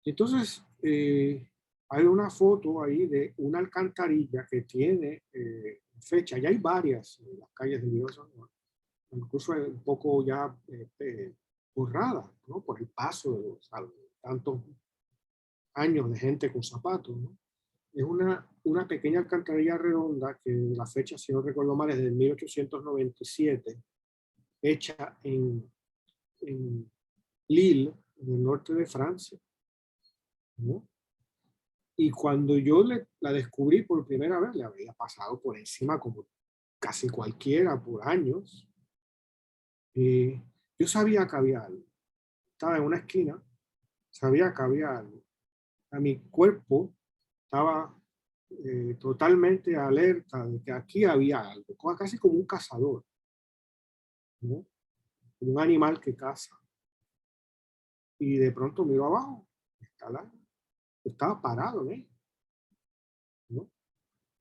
Entonces, hay una foto ahí de una alcantarilla que tiene fecha, ya hay varias en las calles de San Juan, incluso un poco ya borrada, ¿no? Por el paso de los tantos años de gente con zapatos, ¿no? Es una pequeña alcantarilla redonda que la fecha, si no recuerdo mal, es de 1897, hecha en Lille, en el norte de Francia, ¿no? Y cuando yo la descubrí por primera vez, le había pasado por encima como casi cualquiera por años. Yo sabía que había algo. Estaba en una esquina, sabía que había algo. A mi cuerpo estaba totalmente alerta de que aquí había algo, casi como un cazador, ¿no? Como un animal que caza. Y de pronto miro abajo, estaba parado en él, ¿no?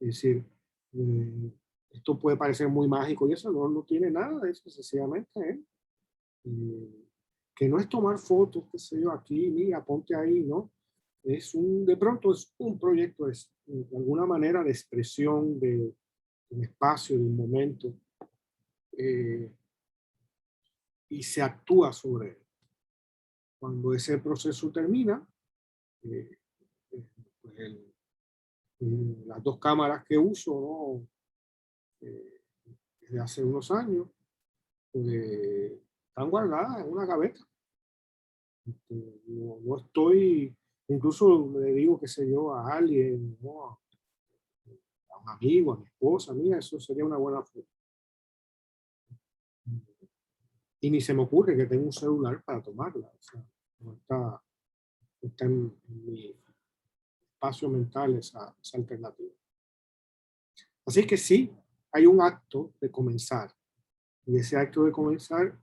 Es decir, esto puede parecer muy mágico y eso no tiene nada de eso, sencillamente, que no es tomar fotos, qué sé yo, aquí, mira, ponte ahí, ¿no? De pronto es un proyecto, es de alguna manera de expresión de un espacio, de un momento, y se actúa sobre él. Cuando ese proceso termina, pues las dos cámaras que uso, ¿no? Desde hace unos años, pues, están guardadas en una gaveta. No estoy, incluso le digo, qué sé yo, a alguien, ¿no? A un amigo, a mi esposa, mira, eso sería una buena foto. Y ni se me ocurre que tenga un celular para tomarla. O sea, no está en mi espacio mental esa alternativa. Así que sí, hay un acto de comenzar. Y ese acto de comenzar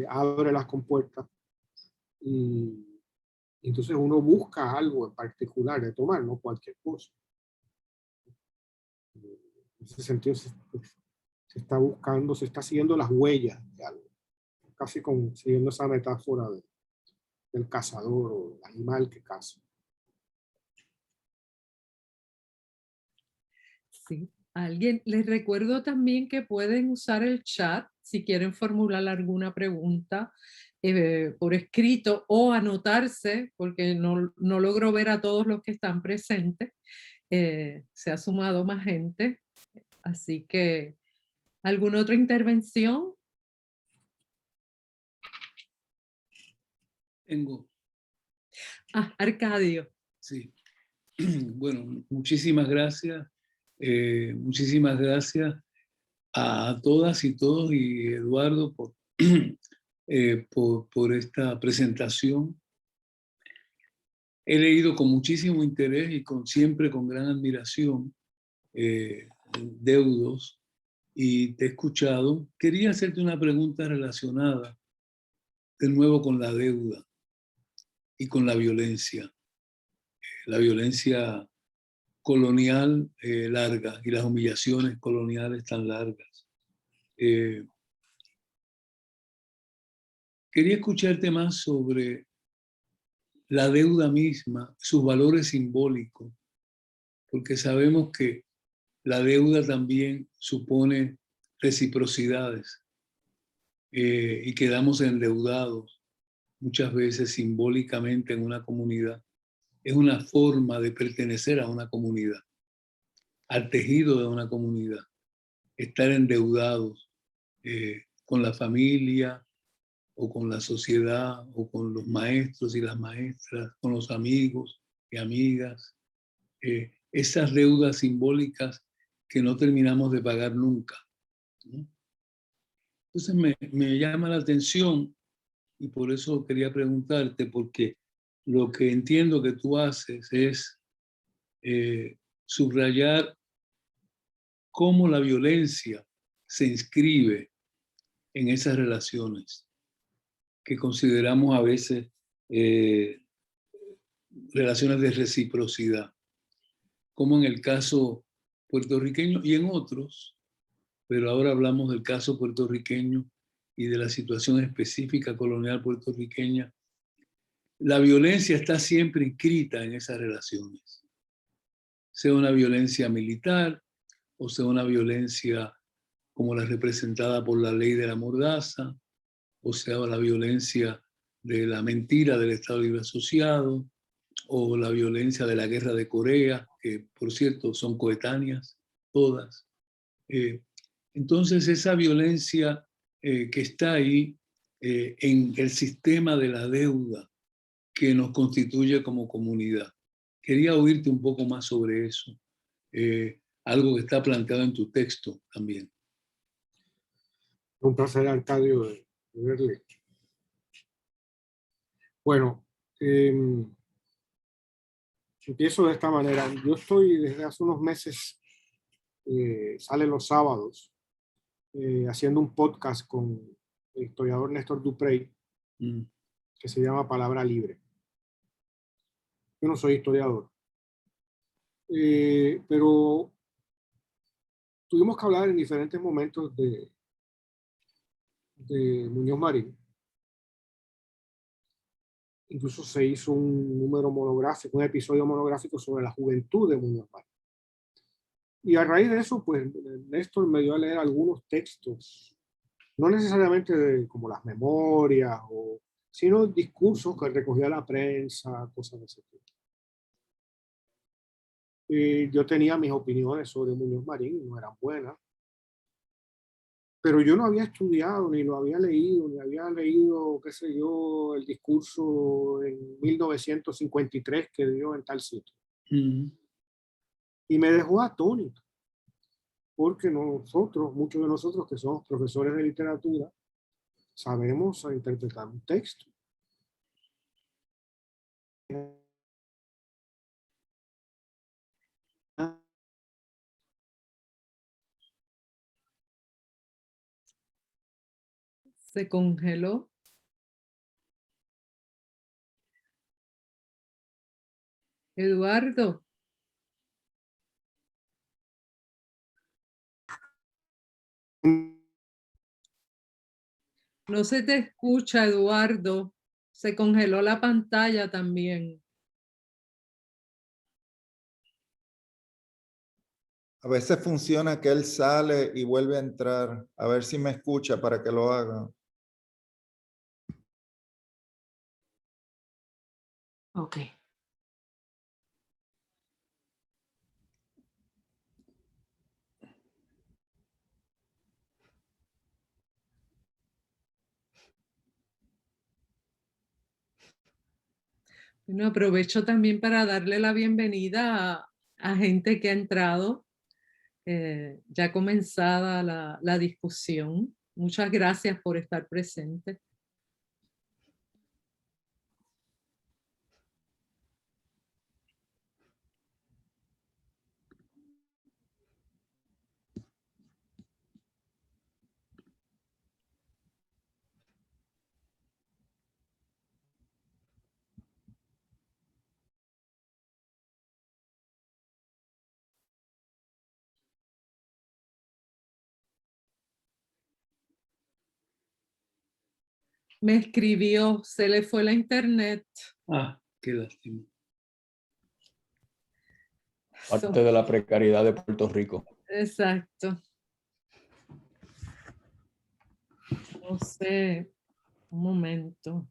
abre las compuertas y entonces uno busca algo en particular de tomar, no cualquier cosa. En ese sentido se está buscando, se está siguiendo las huellas de algo, casi como siguiendo esa metáfora del cazador o el animal que caza. Sí. Alguien, les recuerdo también que pueden usar el chat si quieren formular alguna pregunta por escrito o anotarse, porque no logro ver a todos los que están presentes. Se ha sumado más gente, así que ¿alguna otra intervención? Tengo. Arcadio. Sí. Bueno, muchísimas gracias. Muchísimas gracias a todas y todos y Eduardo por esta presentación. He leído con muchísimo interés y siempre con gran admiración Deudos y te he escuchado. Quería hacerte una pregunta relacionada de nuevo con la deuda y con la violencia colonial larga y las humillaciones coloniales tan largas. Quería escucharte más sobre la deuda misma, sus valores simbólicos, porque sabemos que la deuda también supone reciprocidades y quedamos endeudados muchas veces simbólicamente en una comunidad. Es una forma de pertenecer a una comunidad, al tejido de una comunidad, estar endeudados con la familia o con la sociedad o con los maestros y las maestras, con los amigos y amigas. Esas deudas simbólicas que no terminamos de pagar nunca, ¿no? Entonces me llama la atención y por eso quería preguntarte, porque lo que entiendo que tú haces es subrayar cómo la violencia se inscribe en esas relaciones que consideramos a veces relaciones de reciprocidad, como en el caso puertorriqueño y en otros, pero ahora hablamos del caso puertorriqueño y de la situación específica colonial puertorriqueña. La violencia está siempre inscrita en esas relaciones, sea una violencia militar o sea una violencia como la representada por la ley de la mordaza, o sea, la violencia de la mentira del Estado Libre Asociado, o la violencia de la Guerra de Corea, que por cierto son coetáneas todas. Entonces esa violencia que está ahí en el sistema de la deuda que nos constituye como comunidad. Quería oírte un poco más sobre eso, algo que está planteado en tu texto también. Un placer, Arcadio, de verle. Bueno, empiezo de esta manera. Yo estoy desde hace unos meses, sale los sábados, haciendo un podcast con el historiador Néstor Duprey, que se llama Palabra Libre. Yo no soy historiador, pero tuvimos que hablar en diferentes momentos de Muñoz Marín. Incluso se hizo un número monográfico, un episodio monográfico sobre la juventud de Muñoz Marín. Y a raíz de eso, pues Néstor me dio a leer algunos textos, no necesariamente como las memorias, sino discursos que recogía la prensa, cosas de ese tipo. Yo tenía mis opiniones sobre Muñoz Marín, no eran buenas, pero yo no había estudiado, ni lo había leído, ni había leído, qué sé yo, el discurso en 1953 que dio en tal sitio. Y me dejó atónito, porque nosotros, muchos de nosotros que somos profesores de literatura, sabemos interpretar un texto. Se congeló. Eduardo. No se te escucha, Eduardo. Se congeló la pantalla también. A veces funciona que él sale y vuelve a entrar. A ver si me escucha para que lo haga. Ok. Bueno, aprovecho también para darle la bienvenida a gente que ha entrado, ya comenzada la discusión. Muchas gracias por estar presente. Me escribió, se le fue la internet. Ah, qué lástima. Parte de la precariedad de Puerto Rico. Exacto. No sé, un momento.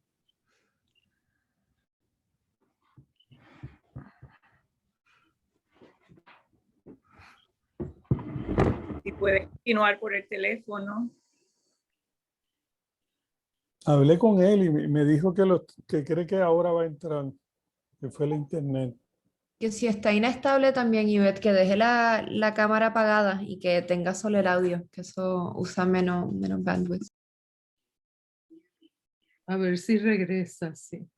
Si puede continuar por el teléfono. Hablé con él y me dijo que cree que ahora va a entrar, que fue el internet. Que si está inestable también, Ivette, que deje la cámara apagada y que tenga solo el audio, que eso usa menos bandwidth. A ver si regresa, sí.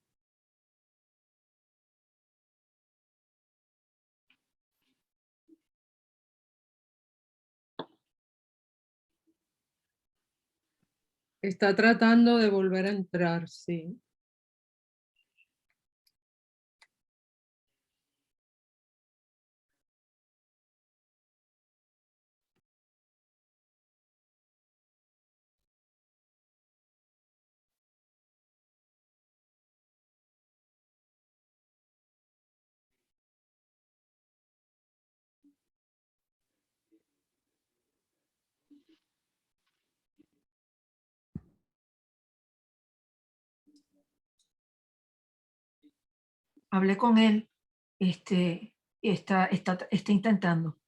Está tratando de volver a entrar, sí. hablé con él, y está intentando.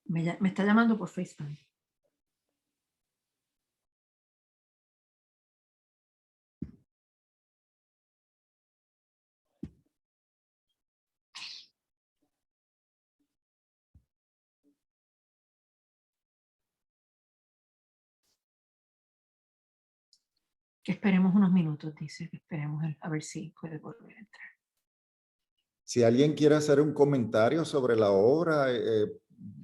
Me está llamando por FaceTime. Que esperemos unos minutos, dice, que esperemos a ver si puede volver a entrar. Si alguien quiere hacer un comentario sobre la obra,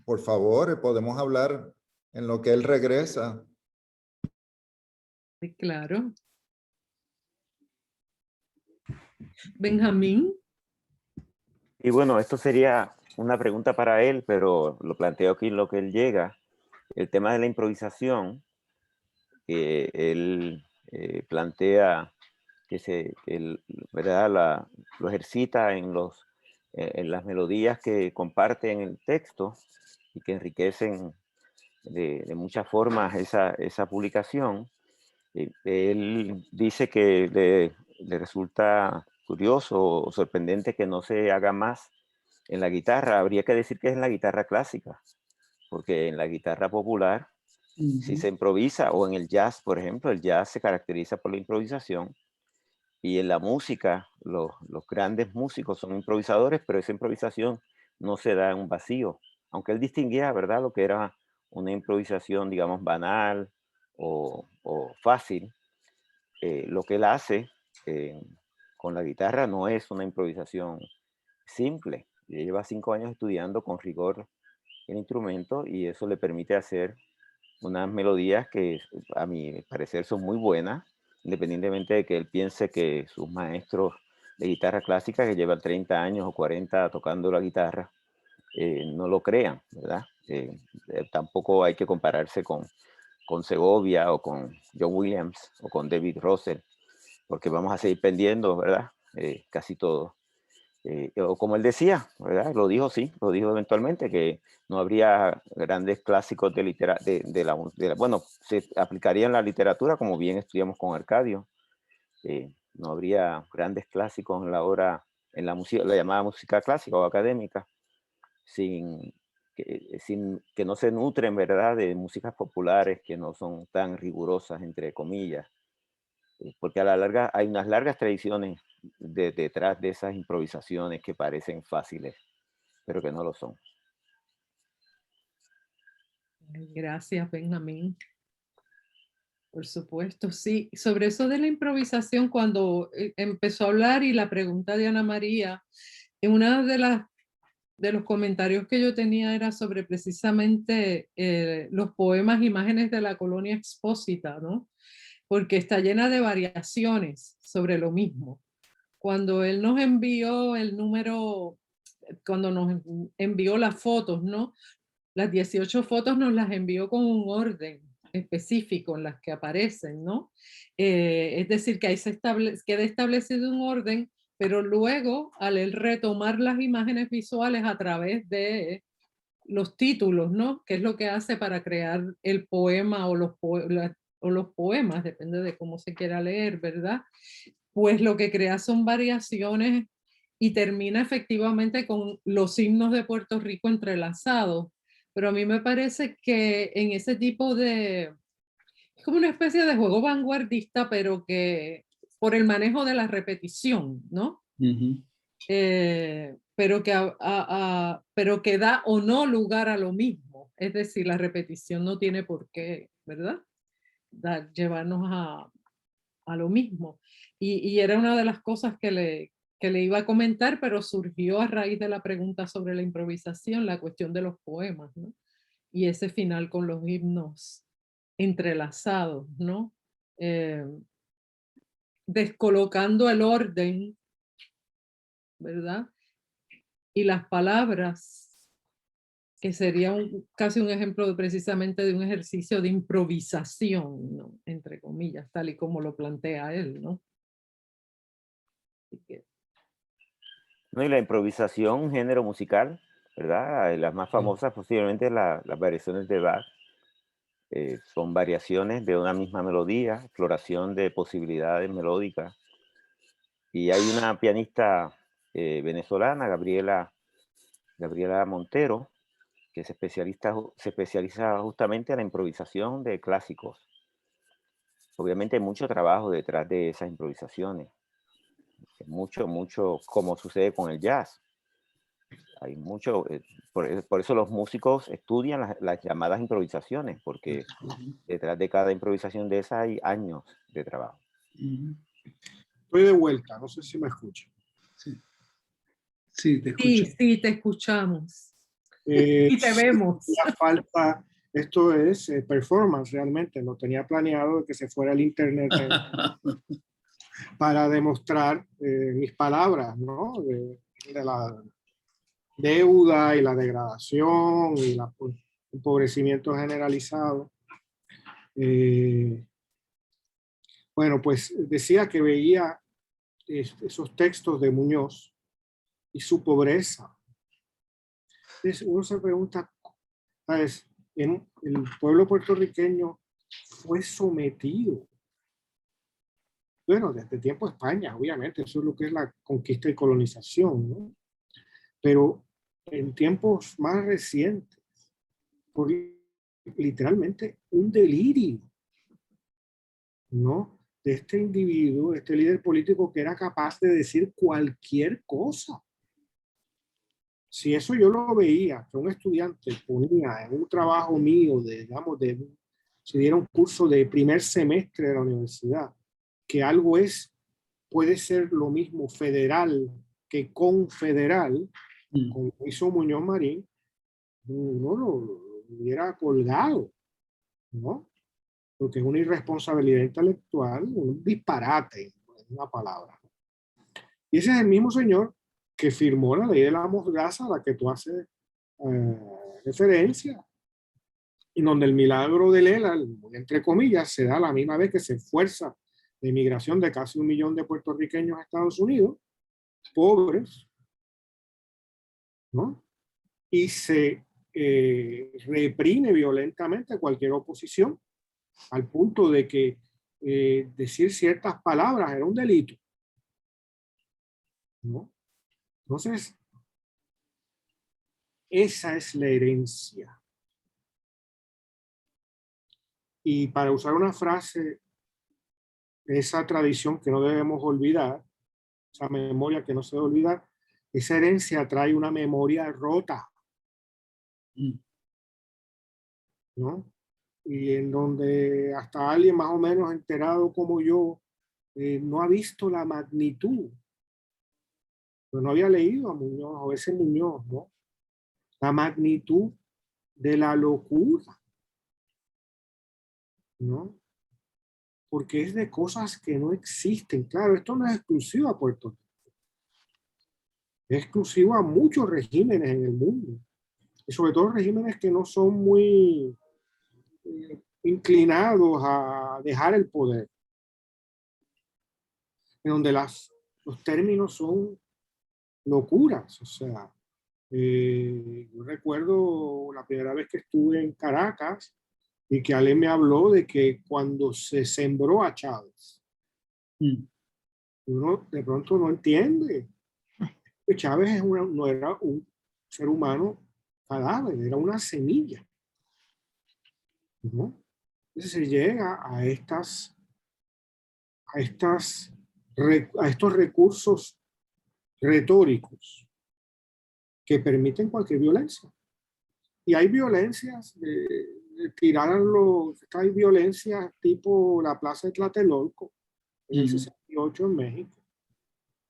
por favor, podemos hablar en lo que él regresa. Sí, claro. Benjamín. Y bueno, esto sería una pregunta para él, pero lo planteo aquí en lo que él llega. El tema de la improvisación, que él plantea que ¿verdad? Lo ejercita en las melodías que comparte en el texto y que enriquecen de muchas formas esa publicación. Él dice que le resulta curioso o sorprendente que no se haga más en la guitarra. Habría que decir que es en la guitarra clásica, porque en la guitarra popular sí se improvisa, o en el jazz, por ejemplo, el jazz se caracteriza por la improvisación. Y en la música, los grandes músicos son improvisadores, pero esa improvisación no se da en un vacío. Aunque él distinguía, ¿verdad?, lo que era una improvisación, digamos, banal o fácil. Lo que él hace con la guitarra no es una improvisación simple. Él lleva 5 años estudiando con rigor el instrumento y eso le permite hacer unas melodías que a mi parecer son muy buenas, independientemente de que él piense que sus maestros de guitarra clásica que llevan 30 años o 40 tocando la guitarra no lo crean, ¿verdad? Tampoco hay que compararse con Segovia o con John Williams o con David Russell, porque vamos a seguir pendiendo, ¿verdad? Casi todo. O como él decía, ¿verdad? Lo dijo, sí, lo dijo eventualmente, que no habría grandes clásicos bueno, se aplicaría en la literatura, como bien estudiamos con Arcadio. No habría grandes clásicos en la obra, en la música, la llamada música clásica o académica, sin que no se nutren, ¿verdad?, de músicas populares que no son tan rigurosas, entre comillas. Porque a la larga hay unas largas tradiciones detrás de esas improvisaciones que parecen fáciles, pero que no lo son. Gracias, Benjamín. Por supuesto, sí. Sobre eso de la improvisación, cuando empezó a hablar y la pregunta de Ana María, en una de los comentarios que yo tenía era sobre precisamente los poemas, imágenes de la colonia Expósita, ¿no? Porque está llena de variaciones sobre lo mismo. Cuando él nos envió el número, cuando nos envió las fotos, ¿no? Las 18 fotos nos las envió con un orden específico en las que aparecen, ¿no? Es decir, que ahí queda establecido un orden, pero luego al él retomar las imágenes visuales a través de los títulos, ¿no? Que es lo que hace para crear el poema o los poemas, depende de cómo se quiera leer, ¿verdad? Pues lo que crea son variaciones y termina efectivamente con los himnos de Puerto Rico entrelazados. Pero a mí me parece que en ese tipo de... Es como una especie de juego vanguardista, pero que por el manejo de la repetición, ¿no? Pero que da o no lugar a lo mismo. Es decir, la repetición no tiene por qué, ¿verdad? Llevarnos a lo mismo. Y era una de las cosas que le iba a comentar, pero surgió a raíz de la pregunta sobre la improvisación, la cuestión de los poemas, ¿no? Y ese final con los himnos entrelazados, ¿no? Descolocando el orden, ¿verdad? Y las palabras, que sería casi un ejemplo precisamente de un ejercicio de improvisación, ¿no? Entre comillas, tal y como lo plantea él, ¿no? No, y la improvisación, un género musical, ¿verdad? Las más famosas posiblemente las variaciones de Bach, son variaciones de una misma melodía, exploración de posibilidades melódicas. Y hay una pianista venezolana, Gabriela Montero, que se especializa justamente en la improvisación de clásicos. Obviamente hay mucho trabajo detrás de esas improvisaciones. Mucho, como sucede con el jazz. Hay mucho, por eso los músicos estudian las llamadas improvisaciones, porque detrás de cada improvisación de esas hay años de trabajo. Estoy de vuelta, no sé si me escuchan. Sí, te escuchamos. Sí, te escuchamos. Y te vemos. Falta, esto es performance realmente, no tenía planeado que se fuera el internet para demostrar mis palabras, ¿no? De la deuda y la degradación y el empobrecimiento generalizado. Bueno, pues decía que veía esos textos de Muñoz y su pobreza. Entonces uno se pregunta, ¿sabes? El pueblo puertorriqueño fue sometido, bueno, desde tiempo de España, obviamente, eso es lo que es la conquista y colonización, ¿no? Pero en tiempos más recientes, por literalmente un delirio, ¿no? De este individuo, este líder político que era capaz de decir cualquier cosa. Si eso yo lo veía, que un estudiante ponía en un trabajo mío, digamos, si diera un curso de primer semestre de la universidad, que algo puede ser lo mismo federal que confederal, como hizo Muñoz Marín, uno lo hubiera colgado, ¿no? Porque es una irresponsabilidad intelectual, un disparate, en una palabra. Y ese es el mismo señor que firmó la ley de la mordaza a la que tú haces referencia, y donde el milagro de Lela, entre comillas, se da a la misma vez que se esfuerza la inmigración de casi 1 millón de puertorriqueños a Estados Unidos, pobres, ¿no? Y se reprime violentamente cualquier oposición, al punto de que decir ciertas palabras era un delito, ¿no? Entonces, esa es la herencia. Y para usar una frase, esa tradición que no debemos olvidar, esa memoria que no se debe olvidar, esa herencia trae una memoria rota, ¿no? Y en donde hasta alguien más o menos enterado como yo no ha visto la magnitud, pero no había leído a Muñoz, o ese Muñoz, ¿no? La magnitud de la locura, ¿no? Porque es de cosas que no existen. Claro, esto no es exclusivo a Puerto Rico. Es exclusivo a muchos regímenes en el mundo. Y sobre todo regímenes que no son muy inclinados a dejar el poder. En donde los términos son locuras. O sea, yo recuerdo la primera vez que estuve en Caracas y que Ale me habló de que cuando se sembró a Chávez, uno de pronto no entiende que Chávez no era un ser humano cadáver, era una semilla, ¿no? Entonces se llega a estos recursos retóricos que permiten cualquier violencia. Y hay violencias hay violencias tipo la Plaza de Tlatelolco en el 68 en México,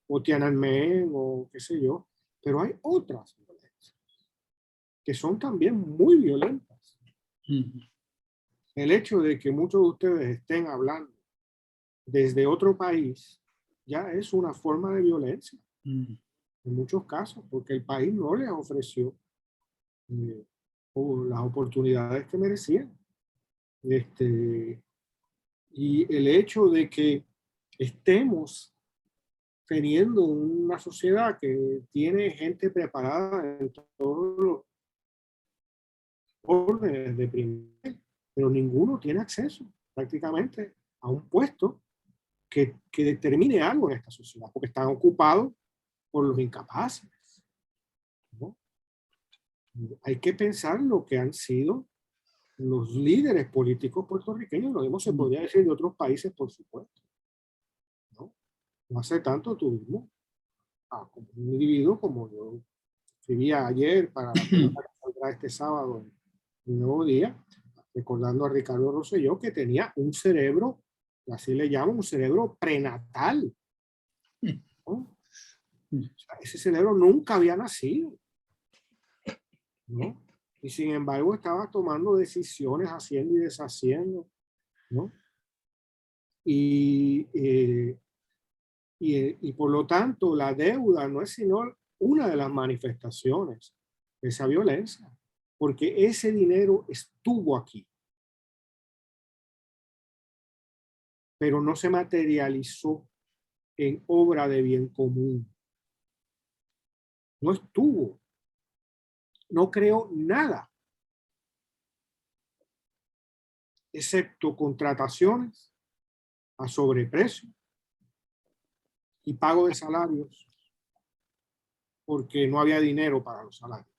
o Tiananmen, o qué sé yo, pero hay otras violencias que son también muy violentas. El hecho de que muchos de ustedes estén hablando desde otro país ya es una forma de violencia, en muchos casos, porque el país no les ofreció las oportunidades que merecían. Y el hecho de que estemos teniendo una sociedad que tiene gente preparada en todos los órdenes de primer, pero ninguno tiene acceso prácticamente a un puesto que determine algo en esta sociedad, porque están ocupados por los incapaces, ¿no? Hay que pensar lo que han sido los líderes políticos puertorriqueños, lo mismo se podría decir de otros países, por supuesto, ¿no? No hace tanto tuvimos a un individuo como yo escribía ayer para este sábado, un nuevo día, recordando a Ricardo Rosselló, que tenía un cerebro, así le llaman, un cerebro prenatal, ¿no? O sea, ese cerebro nunca había nacido, ¿no? Y sin embargo estaba tomando decisiones, haciendo y deshaciendo, ¿no? Y por lo tanto la deuda no es sino una de las manifestaciones de esa violencia, porque ese dinero estuvo aquí, pero no se materializó en obra de bien común. No estuvo, no creó nada, excepto contrataciones a sobreprecio y pago de salarios, porque no había dinero para los salarios.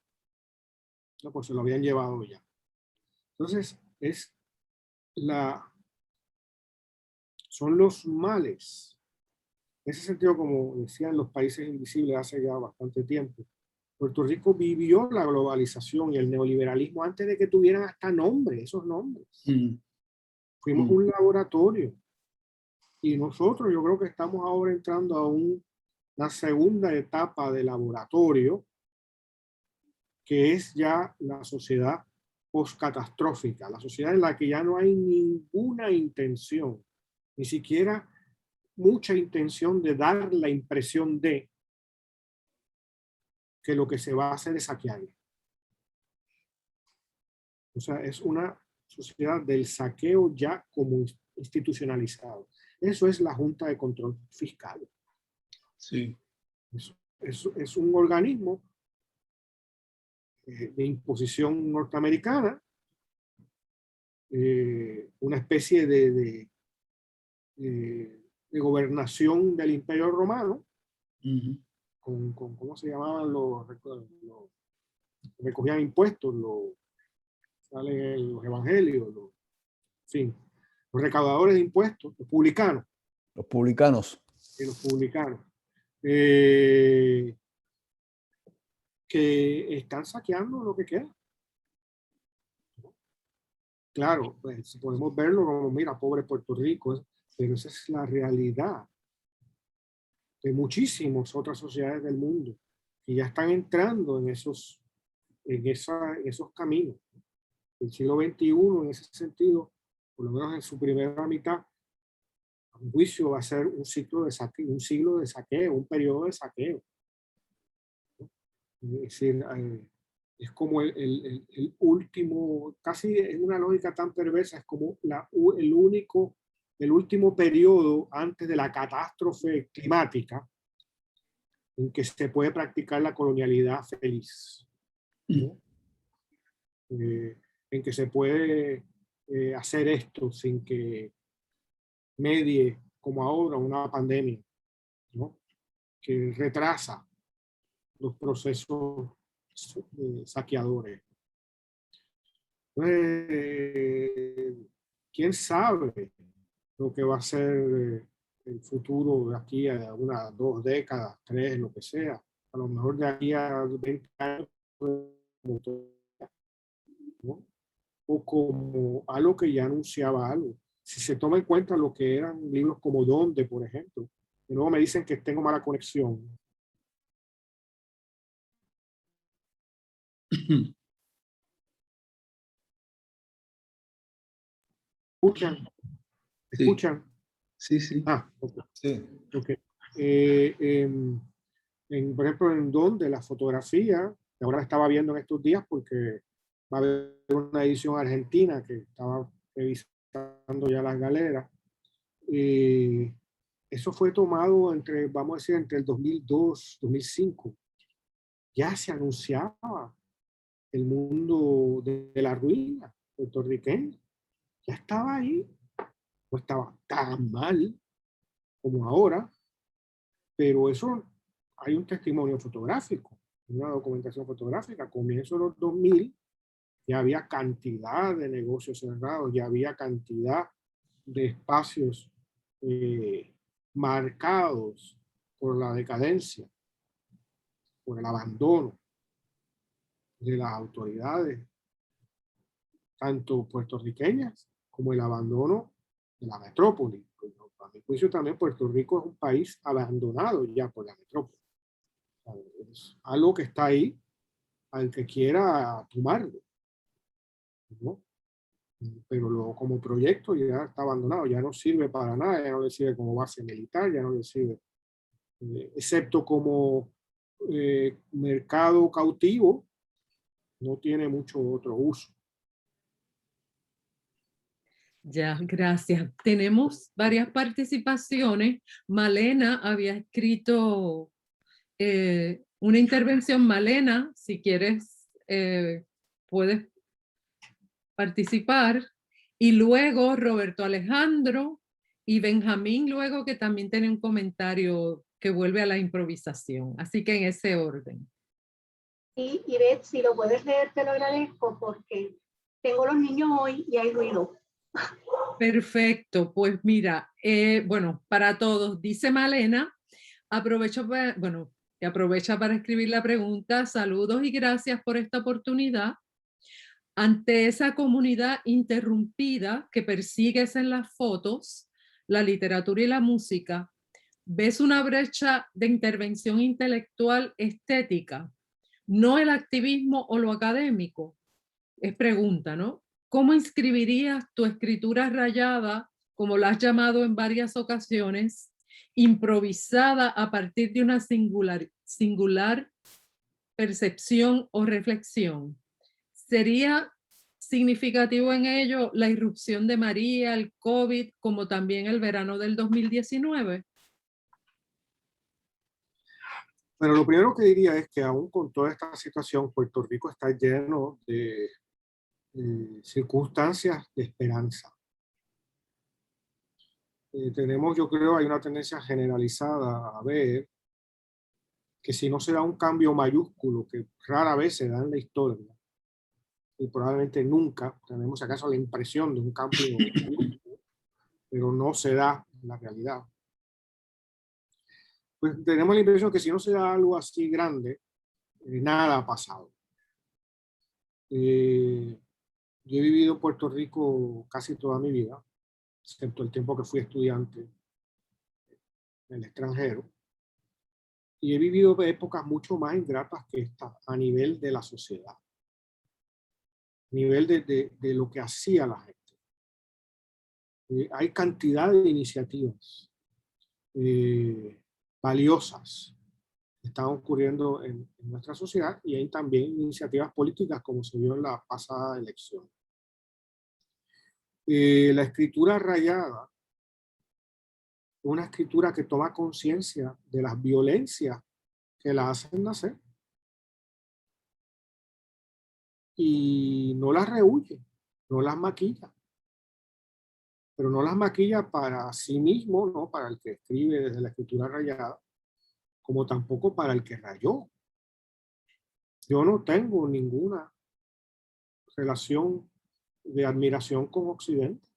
No, pues se lo habían llevado ya. Entonces, son los males. En ese sentido, como decían los países invisibles hace ya bastante tiempo, Puerto Rico vivió la globalización y el neoliberalismo antes de que tuvieran hasta nombre, esos nombres. Fuimos un laboratorio. Y nosotros, yo creo que estamos ahora entrando a una segunda etapa de laboratorio, que es ya la sociedad postcatastrófica, la sociedad en la que ya no hay ninguna intención, ni siquiera mucha intención de dar la impresión de que lo que se va a hacer es saquear. O sea, es una sociedad del saqueo ya como institucionalizado. Eso es la Junta de Control Fiscal. Sí. Es un organismo de imposición norteamericana, una especie de gobernación del Imperio Romano, con ¿cómo se llamaban los recogían impuestos, salen en los evangelios, en fin, los recaudadores de impuestos, los publicanos. Los publicanos. Los publicanos. Que están saqueando lo que queda. Claro, pues podemos verlo como, mira, pobre Puerto Rico, pero esa es la realidad de muchísimas otras sociedades del mundo que ya están entrando en esos caminos. El siglo XXI, en ese sentido, por lo menos en su primera mitad, a mi juicio va a ser un siglo de saqueo, un periodo de saqueo. Es decir, es como el último, casi en una lógica tan perversa, es como el último periodo antes de la catástrofe climática en que se puede practicar la colonialidad feliz, ¿no? En que se puede hacer esto sin que medie, como ahora, una pandemia, ¿no? Que retrasa los procesos saqueadores. ¿Quién sabe lo que va a ser el futuro de aquí a 1, 2 décadas, 3, lo que sea? A lo mejor de aquí a 20 años, ¿no? O como algo que ya anunciaba algo. Si se toma en cuenta lo que eran libros como ¿Dónde?, por ejemplo, y luego me dicen que tengo mala conexión. ¿Escuchan? ¿Escuchan? Sí, sí. Ah, okay. Sí. Okay. Por ejemplo, en Donde la fotografía, que ahora estaba viendo en estos días porque va a haber una edición argentina que estaba revisando ya las galeras. Eso fue tomado vamos a decir, entre el 2002 y 2005. Ya se anunciaba el mundo de la ruina puertorriqueña. ya estaba ahí, no estaba tan mal como ahora, pero eso hay un testimonio fotográfico, una documentación fotográfica. Comienzo de los 2000, ya había cantidad de negocios cerrados, ya había cantidad de espacios marcados por la decadencia, por el abandono de las autoridades, tanto puertorriqueñas como el abandono de la metrópoli. A mi juicio también Puerto Rico es un país abandonado ya por la metrópoli. Es algo que está ahí al que quiera tomarlo, ¿no? Pero luego como proyecto ya está abandonado, ya no sirve para nada, ya no le sirve como base militar, ya no le sirve, excepto como mercado cautivo, no tiene mucho otro uso. Ya, gracias. Tenemos varias participaciones. Malena había escrito una intervención. Malena, si quieres, puedes participar. Y luego Roberto Alejandro y Benjamín, luego que también tiene un comentario que vuelve a la improvisación. Así que en ese orden. Sí, Ivette, si lo puedes leer, te lo agradezco porque tengo los niños hoy y hay ruido. Perfecto, pues mira, bueno, para todos, dice Malena, aprovecha para escribir la pregunta. Saludos y gracias por esta oportunidad. Ante esa comunidad interrumpida que persigues en las fotos, la literatura y la música, ¿ves una brecha de intervención intelectual estética? No el activismo o lo académico. Es pregunta, ¿no? ¿Cómo inscribirías tu escritura rayada, como la has llamado en varias ocasiones, improvisada a partir de una singular percepción o reflexión? ¿Sería significativo en ello la irrupción de María, el COVID, como también el verano del 2019? Pero lo primero que diría es que aún con toda esta situación, Puerto Rico está lleno de circunstancias de esperanza. Tenemos, yo creo, hay una tendencia generalizada a ver que si no se da un cambio mayúsculo, que rara vez se da en la historia, y probablemente nunca, tenemos acaso la impresión de un cambio mayúsculo, pero no se da en la realidad. Pues tenemos la impresión que si no se da algo así grande, nada ha pasado. Yo he vivido en Puerto Rico casi toda mi vida, excepto el tiempo que fui estudiante en el extranjero, y he vivido épocas mucho más ingratas que esta a nivel de la sociedad, a nivel de lo que hacía la gente. Hay cantidad de iniciativas valiosas que están ocurriendo en nuestra sociedad, y hay también iniciativas políticas como se vio en la pasada elección. La escritura rayada, una escritura que toma conciencia de las violencias que la hacen nacer y no las rehúye, no las maquilla, pero no las maquilla para sí mismo, no para el que escribe desde la escritura rayada, como tampoco para el que rayó. Yo no tengo ninguna relación de admiración con Occidente,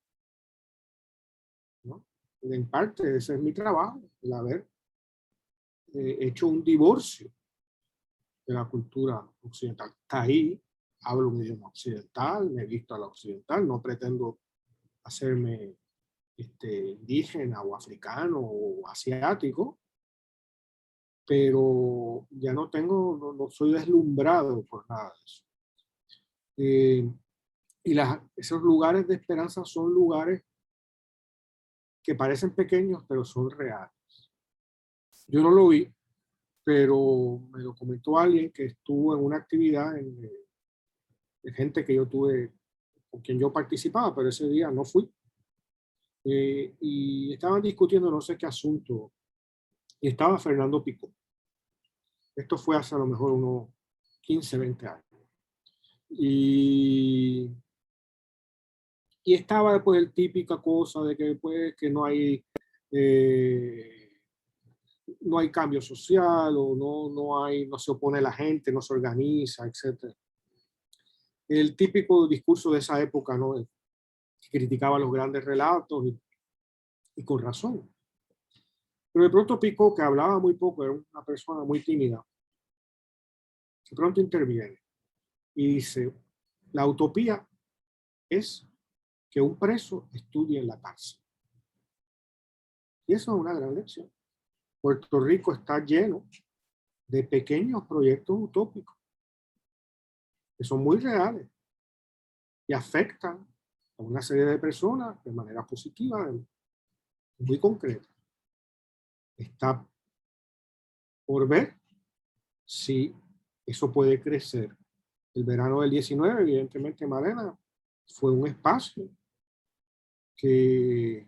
¿no? En parte ese es mi trabajo, el haber hecho un divorcio de la cultura occidental. Está ahí, hablo un idioma occidental, me he visto a la occidental, no pretendo hacerme indígena o africano o asiático, pero ya no tengo, no soy deslumbrado por nada de eso. Y esos lugares de esperanza son lugares que parecen pequeños, pero son reales. Yo no lo vi, pero me lo comentó alguien que estuvo en una actividad de gente que yo tuve, con quien yo participaba, pero ese día no fui. Y estaban discutiendo no sé qué asunto, y estaba Fernando Picó. Esto fue hace a lo mejor unos 15, 20 años. Y Y estaba después el típica cosa de que, pues, que no hay cambio social, o no se opone la gente, no se organiza, etc. El típico discurso de esa época, ¿no? Que criticaba los grandes relatos y con razón. Pero de pronto Pico, que hablaba muy poco, era una persona muy tímida, de pronto interviene y dice: la utopía es que un preso estudie en la cárcel. Y eso es una gran lección. Puerto Rico está lleno de pequeños proyectos utópicos que son muy reales y afectan a una serie de personas de manera positiva, muy concreta. Está por ver si eso puede crecer. El verano del 19, evidentemente, Malena, fue un espacio que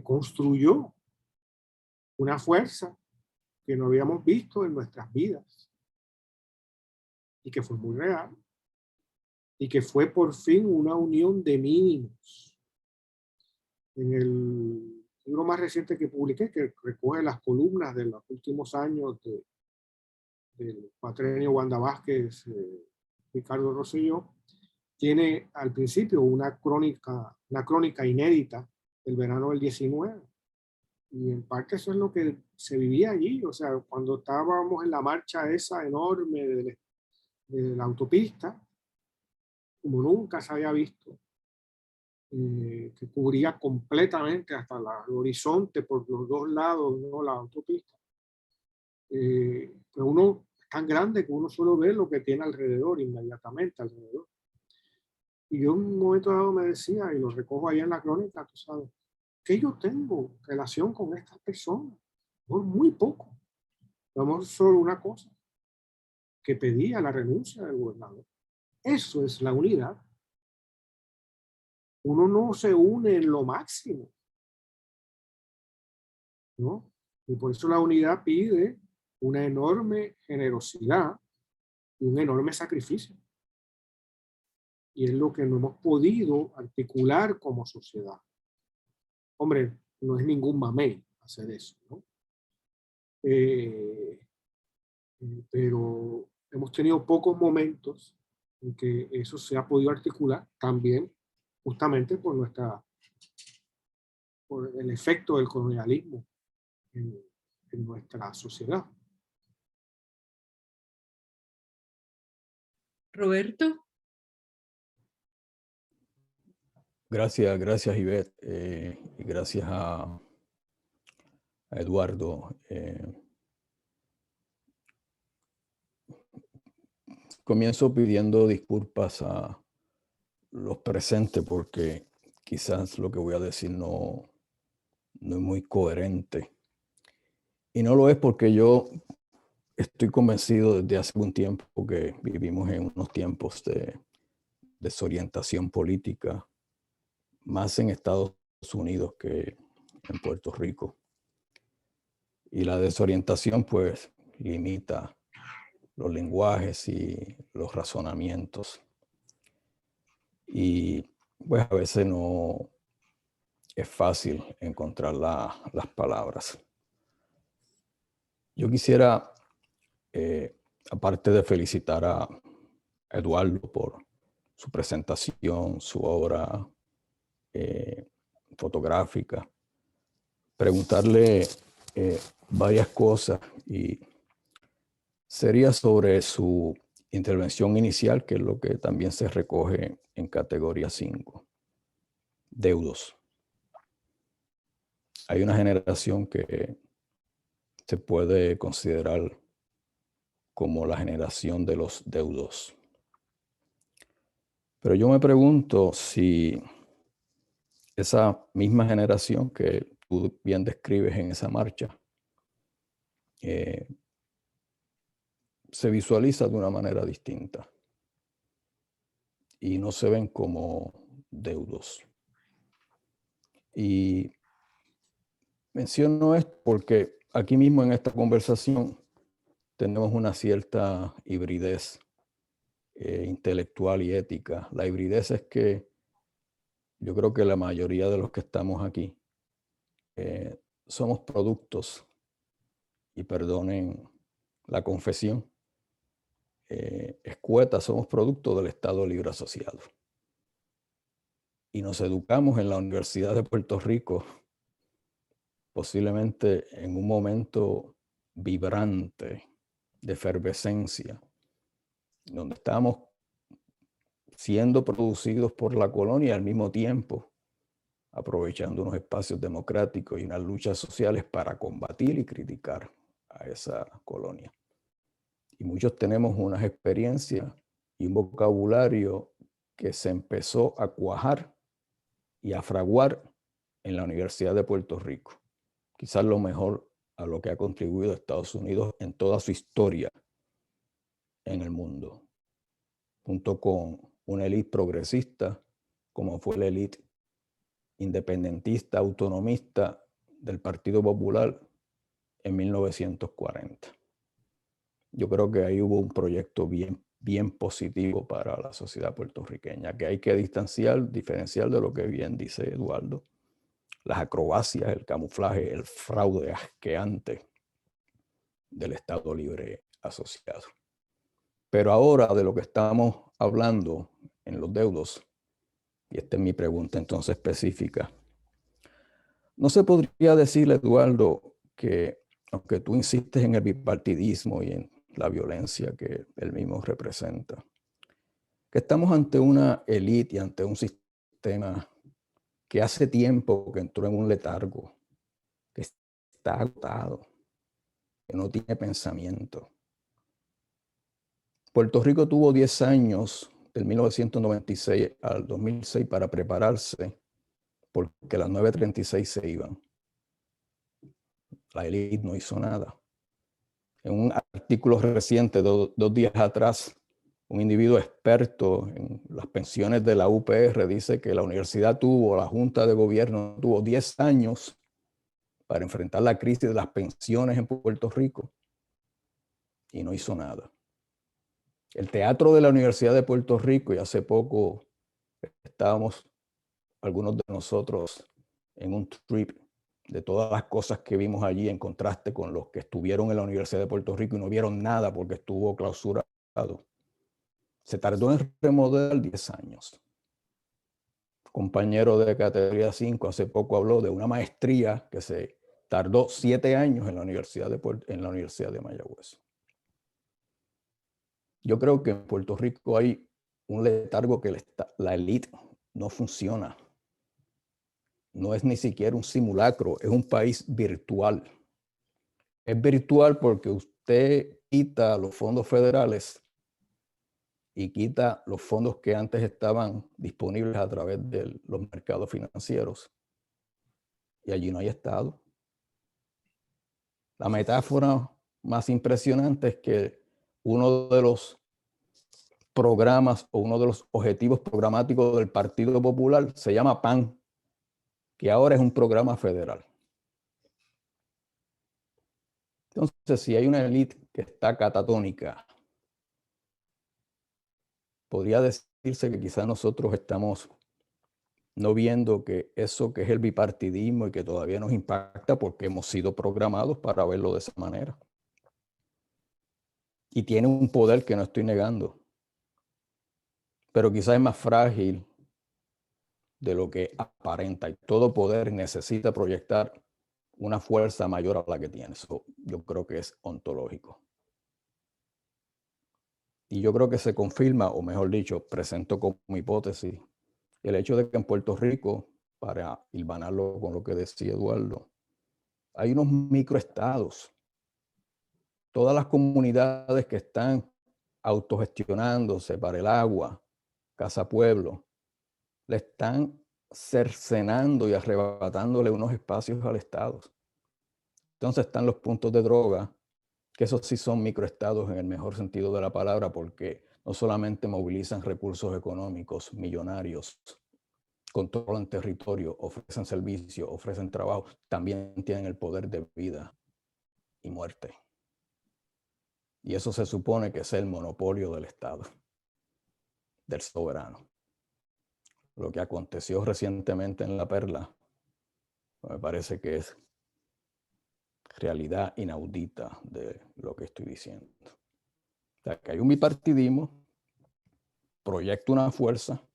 construyó una fuerza que no habíamos visto en nuestras vidas y que fue muy real y que fue por fin una unión de mínimos. En el libro más reciente que publiqué, que recoge las columnas de los últimos años del cuatrenio Wanda Vázquez, Ricardo Rosselló, tiene al principio una crónica inédita del verano del 19. Y en parte eso es lo que se vivía allí. O sea, cuando estábamos en la marcha esa enorme de la autopista, como nunca se había visto, que cubría completamente hasta el horizonte por los dos lados, ¿no? La autopista. Pero uno es tan grande que uno solo ve lo que tiene alrededor, inmediatamente alrededor. Y yo en un momento dado me decía, y lo recojo ahí en la crónica, tú sabes, que yo tengo relación con estas personas, por muy poco. Vamos solo una cosa, que pedía la renuncia del gobernador. Eso es la unidad. Uno no se une en lo máximo, ¿no? Y por eso la unidad pide una enorme generosidad y un enorme sacrificio. Y es lo que no hemos podido articular como sociedad. Hombre, no es ningún mamey hacer eso, ¿no? Pero hemos tenido pocos momentos en que eso se ha podido articular también justamente por el efecto del colonialismo en nuestra sociedad. Roberto. Gracias Ivette, y gracias a Eduardo. Comienzo pidiendo disculpas a los presentes porque quizás lo que voy a decir no es muy coherente. Y no lo es porque yo estoy convencido desde hace un tiempo que vivimos en unos tiempos de desorientación política, más en Estados Unidos que en Puerto Rico. Y la desorientación pues limita los lenguajes y los razonamientos. Y pues a veces no es fácil encontrar las palabras. Yo quisiera, aparte de felicitar a Eduardo por su presentación, su obra fotográfica, preguntarle varias cosas, y sería sobre su intervención inicial, que es lo que también se recoge en categoría 5, deudos. Hay una generación que se puede considerar como la generación de los deudos. Pero yo me pregunto si esa misma generación que tú bien describes en esa marcha se visualiza de una manera distinta y no se ven como deudos. Y menciono esto porque aquí mismo en esta conversación tenemos una cierta hibridez intelectual y ética. La hibridez es que yo creo que la mayoría de los que estamos aquí somos productos, y perdonen la confesión, escueta, somos producto del Estado Libre Asociado. Y nos educamos en la Universidad de Puerto Rico, posiblemente en un momento vibrante de efervescencia, donde estábamos siendo producidos por la colonia y al mismo tiempo aprovechando unos espacios democráticos y unas luchas sociales para combatir y criticar a esa colonia. Y muchos tenemos unas experiencias y un vocabulario que se empezó a cuajar y a fraguar en la Universidad de Puerto Rico. Quizás lo mejor a lo que ha contribuido Estados Unidos en toda su historia en el mundo, junto con una élite progresista, como fue la élite independentista, autonomista del Partido Popular en 1940. Yo creo que ahí hubo un proyecto bien positivo para la sociedad puertorriqueña, que hay que diferenciar de lo que bien dice Eduardo, las acrobacias, el camuflaje, el fraude asqueante del Estado Libre Asociado. Pero ahora de lo que estamos hablando en los deudos, y esta es mi pregunta entonces específica, ¿no se podría decir, Eduardo, que aunque tú insistes en el bipartidismo y en la violencia que él mismo representa, que estamos ante una élite y ante un sistema que hace tiempo que entró en un letargo, que está agotado, que no tiene pensamiento? Puerto Rico tuvo 10 años, del 1996 al 2006, para prepararse, porque las 936 se iban. La élite no hizo nada. En un artículo reciente, dos días atrás, un individuo experto en las pensiones de la UPR dice que la Junta de Gobierno tuvo 10 años para enfrentar la crisis de las pensiones en Puerto Rico y no hizo nada. El teatro de la Universidad de Puerto Rico, y hace poco estábamos algunos de nosotros en un trip de todas las cosas que vimos allí en contraste con los que estuvieron en la Universidad de Puerto Rico y no vieron nada porque estuvo clausurado. Se tardó en remodelar 10 años. Compañero de categoría 5 hace poco habló de una maestría que se tardó 7 años en la Universidad de Mayagüez. Yo creo que en Puerto Rico hay un letargo que la élite no funciona. No es ni siquiera un simulacro, es un país virtual. Es virtual porque usted quita los fondos federales y quita los fondos que antes estaban disponibles a través de los mercados financieros. Y allí no hay Estado. La metáfora más impresionante es que uno de los programas o uno de los objetivos programáticos del Partido Popular se llama PAN, que ahora es un programa federal. Entonces, si hay una élite que está catatónica, podría decirse que quizás nosotros estamos no viendo que eso que es el bipartidismo y que todavía nos impacta porque hemos sido programados para verlo de esa manera. Y tiene un poder que no estoy negando, pero quizás es más frágil de lo que aparenta, y todo poder necesita proyectar una fuerza mayor a la que tiene. Eso yo creo que es ontológico. Y yo creo que se confirma, o mejor dicho, presento como hipótesis, el hecho de que en Puerto Rico, para hilvanarlo con lo que decía Eduardo, hay unos microestados. Todas las comunidades que están autogestionándose para el agua, Casa Pueblo, le están cercenando y arrebatándole unos espacios al Estado. Entonces están los puntos de droga, que esos sí son microestados en el mejor sentido de la palabra, porque no solamente movilizan recursos económicos millonarios, controlan territorio, ofrecen servicios, ofrecen trabajo, también tienen el poder de vida y muerte. Y eso se supone que es el monopolio del Estado. del soberano. Lo que aconteció recientemente en La Perla me parece que es realidad inaudita de lo que estoy diciendo. O sea, que hay un bipartidismo, proyecta una fuerza,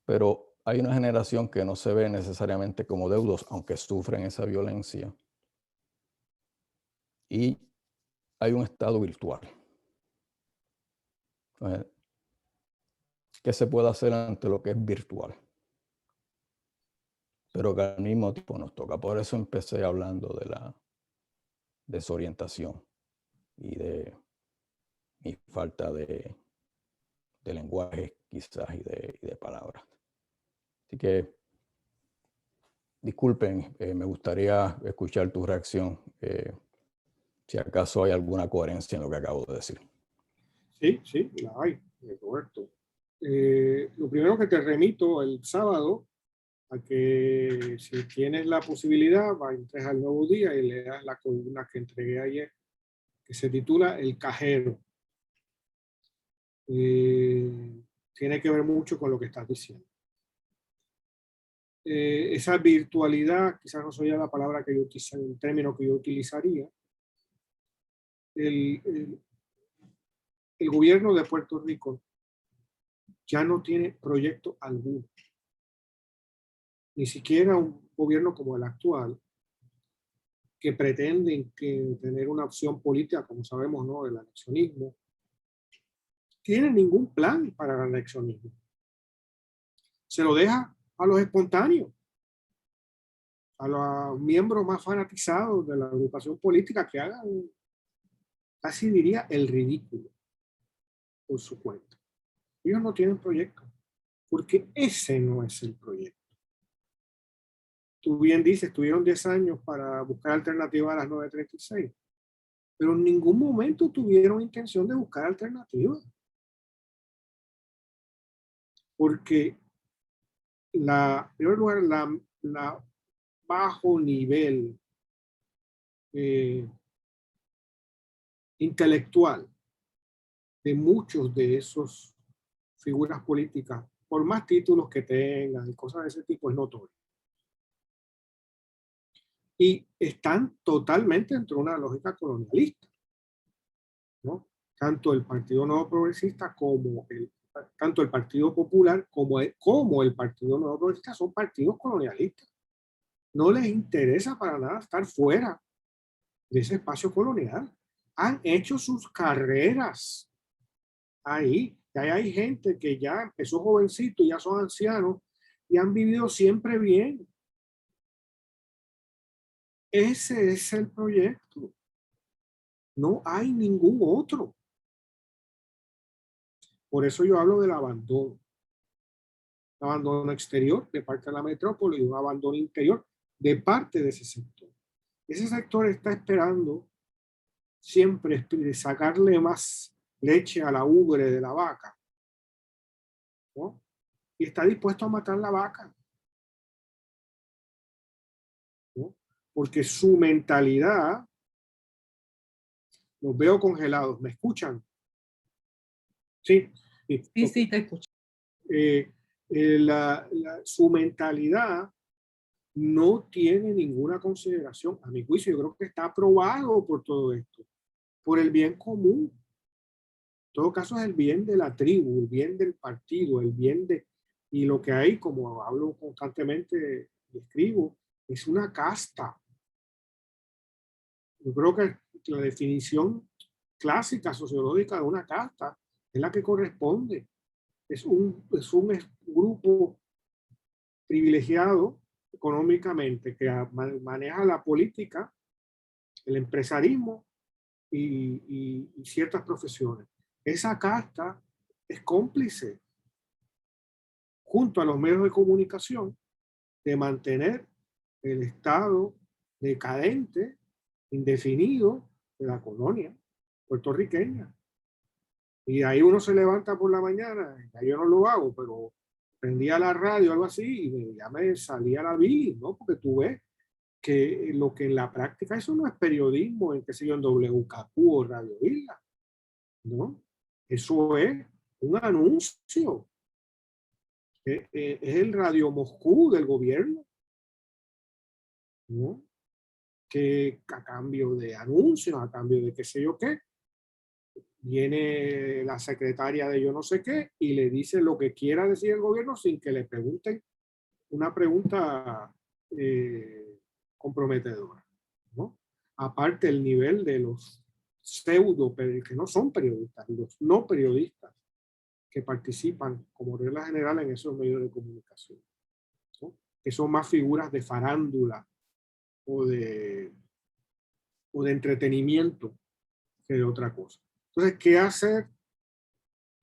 pero hay una generación que no se ve necesariamente como deudos, aunque sufren esa violencia. Y hay un estado virtual. Entonces, ¿qué se puede hacer ante lo que es virtual? Pero que al mismo tiempo nos toca. Por eso empecé hablando de la desorientación y de mi falta de lenguaje quizás y de palabras. Así que, disculpen, me gustaría escuchar tu reacción, si acaso hay alguna coherencia en lo que acabo de decir. Sí, sí, la hay, Roberto. Lo primero que te remito el sábado a que si tienes la posibilidad, entres al Nuevo Día y leas la columna que entregué ayer, que se titula El Cajero. Tiene que ver mucho con lo que estás diciendo. Esa virtualidad, quizás no sería la palabra que yo utilizaría, el término que yo utilizaría. El gobierno de Puerto Rico ya no tiene proyecto alguno. Ni siquiera un gobierno como el actual, que pretenden tener una opción política, como sabemos, ¿no?, del anexionismo, tiene ningún plan para el anexionismo. Se lo deja a los espontáneos, a los miembros más fanatizados de la agrupación política que hagan, casi diría, el ridículo por su cuenta. Ellos no tienen proyecto, porque ese no es el proyecto. Tú bien dices, tuvieron 10 años para buscar alternativas a las 936, pero en ningún momento tuvieron intención de buscar alternativas. Porque en primer lugar, la bajo nivel intelectual de muchos de esos figuras políticas, por más títulos que tengan y cosas de ese tipo, es notorio. Y están totalmente dentro de una lógica colonialista, ¿no? Tanto el Partido Nuevo Progresista tanto el Partido Popular como el Partido Nuevo Progresista son partidos colonialistas. No les interesa para nada estar fuera de ese espacio colonial. Han hecho sus carreras ahí. Y ahí hay gente que ya empezó jovencito, ya son ancianos y han vivido siempre bien. Ese es el proyecto. No hay ningún otro. Por eso yo hablo del abandono. Un abandono exterior de parte de la metrópoli y un abandono interior de parte de ese sector. Ese sector está esperando siempre sacarle más leche a la ubre de la vaca, ¿no? Y está dispuesto a matar la vaca, ¿no? Porque su mentalidad, los veo congelados, ¿me escuchan? Sí, sí, te escucho. Su mentalidad no tiene ninguna consideración, a mi juicio. Yo creo que está aprobado por todo esto, por el bien común. En todo caso es el bien de la tribu, el bien del partido, el bien de... Y lo que hay, como hablo constantemente y escribo, es una casta. Yo creo que la definición clásica sociológica de una casta es la que corresponde. Es un grupo privilegiado económicamente que maneja la política, el empresarismo y ciertas profesiones. Esa casta es cómplice, junto a los medios de comunicación, de mantener el estado decadente, indefinido de la colonia puertorriqueña. Y ahí uno se levanta por la mañana, ya yo no lo hago, pero prendía la radio o algo así y ya me salía la bilis, ¿no? Porque tú ves que lo que en la práctica, eso no es periodismo, en qué sé yo, en WKQ o Radio Isla, ¿no? Eso es un anuncio. Es el Radio Moscú del gobierno, ¿no? Que a cambio de anuncios, a cambio de qué sé yo qué, viene la secretaria de yo no sé qué y le dice lo que quiera decir el gobierno sin que le pregunten una pregunta comprometedora, ¿no? Aparte el nivel de los pseudo, que no son periodistas, los no periodistas que participan como regla general en esos medios de comunicación, ¿no? Que son más figuras de farándula o de entretenimiento que de otra cosa. Entonces, ¿qué hacer?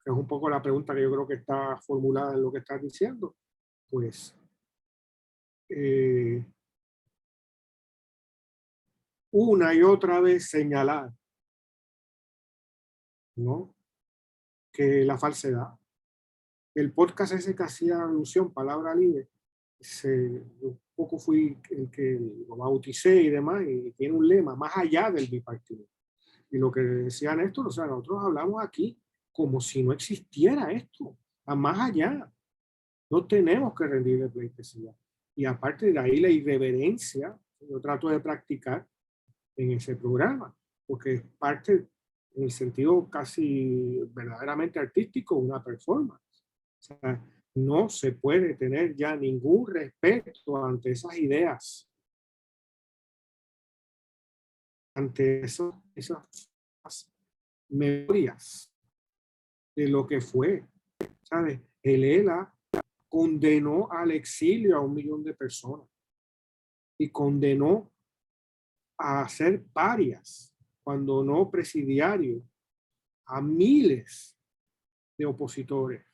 Que es un poco la pregunta que yo creo que está formulada en lo que estás diciendo. Pues, una y otra vez señalar, ¿no? Que la falsedad. El podcast ese que hacía alusión, Palabra Libre, un poco fui el que lo bauticé y demás, y tiene un lema, más allá del bipartidismo. Y lo que decía Néstor, o sea, nosotros hablamos aquí como si no existiera esto, a más allá. No tenemos que rendirle pleitesía. Y aparte de ahí la irreverencia, yo trato de practicar en ese programa, porque es parte, en el sentido casi verdaderamente artístico, una performance. O sea, no se puede tener ya ningún respeto ante esas ideas, ante esas memorias de lo que fue. ¿Sabes? El ELA condenó al exilio a 1 millón de personas y condenó a ser parias, cuando no presidiarios, a miles de opositores.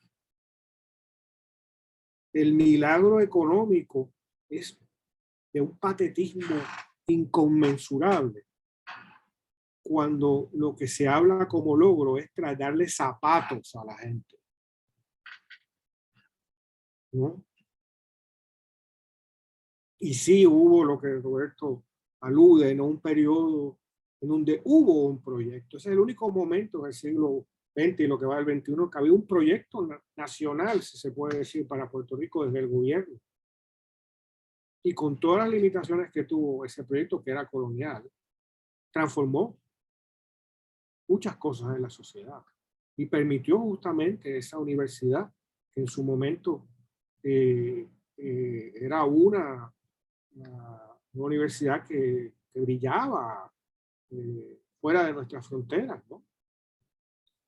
El milagro económico es de un patetismo inconmensurable cuando lo que se habla como logro es darle zapatos a la gente, ¿no? Y sí hubo lo que Roberto alude, ¿no? Un periodo en donde hubo un proyecto. Ese es el único momento del siglo XX y lo que va del XXI que había un proyecto nacional, si se puede decir, para Puerto Rico desde el gobierno. Y con todas las limitaciones que tuvo ese proyecto, que era colonial, transformó muchas cosas en la sociedad y permitió justamente esa universidad que en su momento era una universidad que brillaba fuera de nuestras fronteras, ¿no?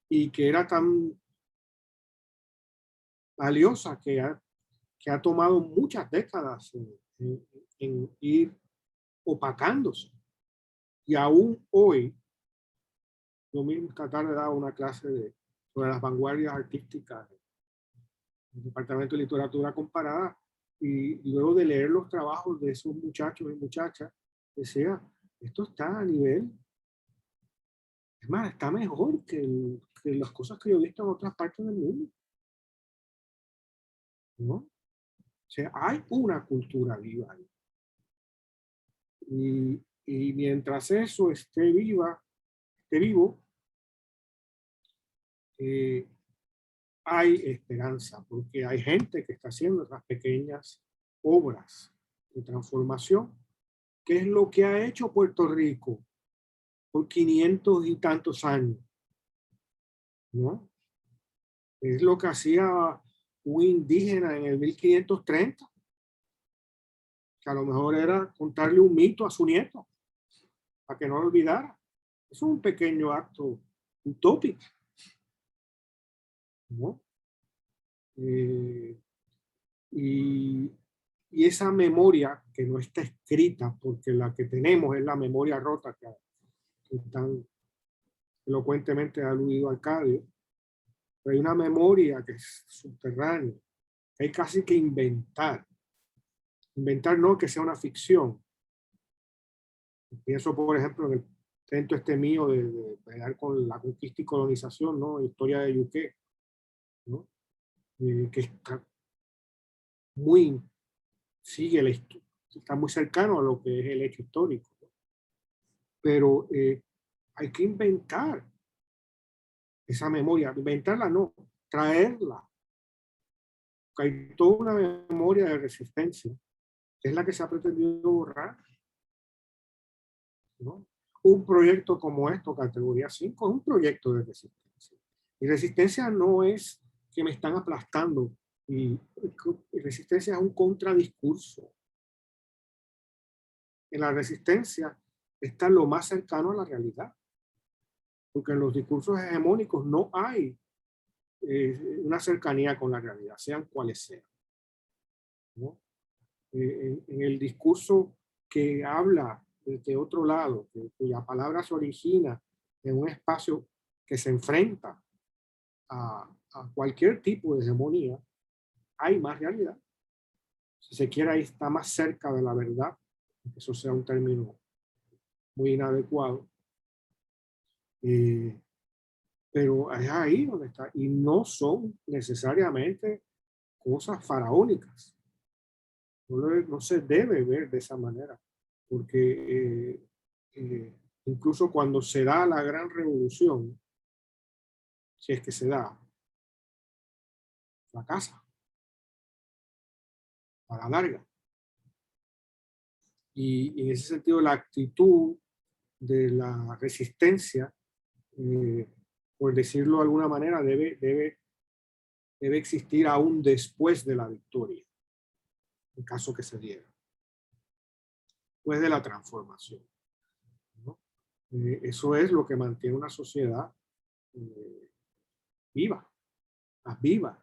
Y que era tan valiosa que ha tomado muchas décadas en ir opacándose. Y aún hoy, yo mismo esta tarde daba una clase sobre las vanguardias artísticas del Departamento de Literatura Comparada, y luego de leer los trabajos de esos muchachos y muchachas, decía, esto está a nivel, es más, está mejor que las cosas que yo he visto en otras partes del mundo, ¿no? O sea, hay una cultura viva ahí. Y mientras eso esté vivo, hay esperanza, porque hay gente que está haciendo esas pequeñas obras de transformación, que es lo que ha hecho Puerto Rico por 500 y tantos años, ¿no? Es lo que hacía un indígena en el 1530, que a lo mejor era contarle un mito a su nieto, para que no lo olvidara. Es un pequeño acto utópico, ¿no? Y esa memoria que no está escrita, porque la que tenemos es la memoria rota que tan elocuentemente ha aludido Arcadio, pero hay una memoria que es subterránea, que hay casi que inventar. Inventar no que sea una ficción. Pienso, por ejemplo, en el intento mío de pelear con la conquista y colonización, ¿no? Historia de Yuqué, ¿no? Que está muy, sigue la historia, está muy cercano a lo que es el hecho histórico, ¿no? Pero hay que inventar esa memoria, inventarla no, traerla. Hay toda una memoria de resistencia, que es la que se ha pretendido borrar, ¿no? Un proyecto como esto, categoría 5, es un proyecto de resistencia. Y resistencia no es que me están aplastando, y resistencia es un contradiscurso. En la resistencia está lo más cercano a la realidad, porque en los discursos hegemónicos no hay una cercanía con la realidad, sean cuales sean, ¿no? En el discurso que habla desde otro lado, cuya palabra se origina en un espacio que se enfrenta a cualquier tipo de hegemonía, hay más realidad. Si se quiere, ahí está más cerca de la verdad, aunque eso sea un término muy inadecuado. Pero es ahí donde está. Y no son necesariamente cosas faraónicas. No se debe ver de esa manera. Porque incluso cuando se da la gran revolución, si es que se da, fracasa a la larga. Y en ese sentido, la actitud de la resistencia, por decirlo de alguna manera, debe existir aún después de la victoria, en caso que se diera, después de la transformación, ¿no? Eso es lo que mantiene una sociedad viva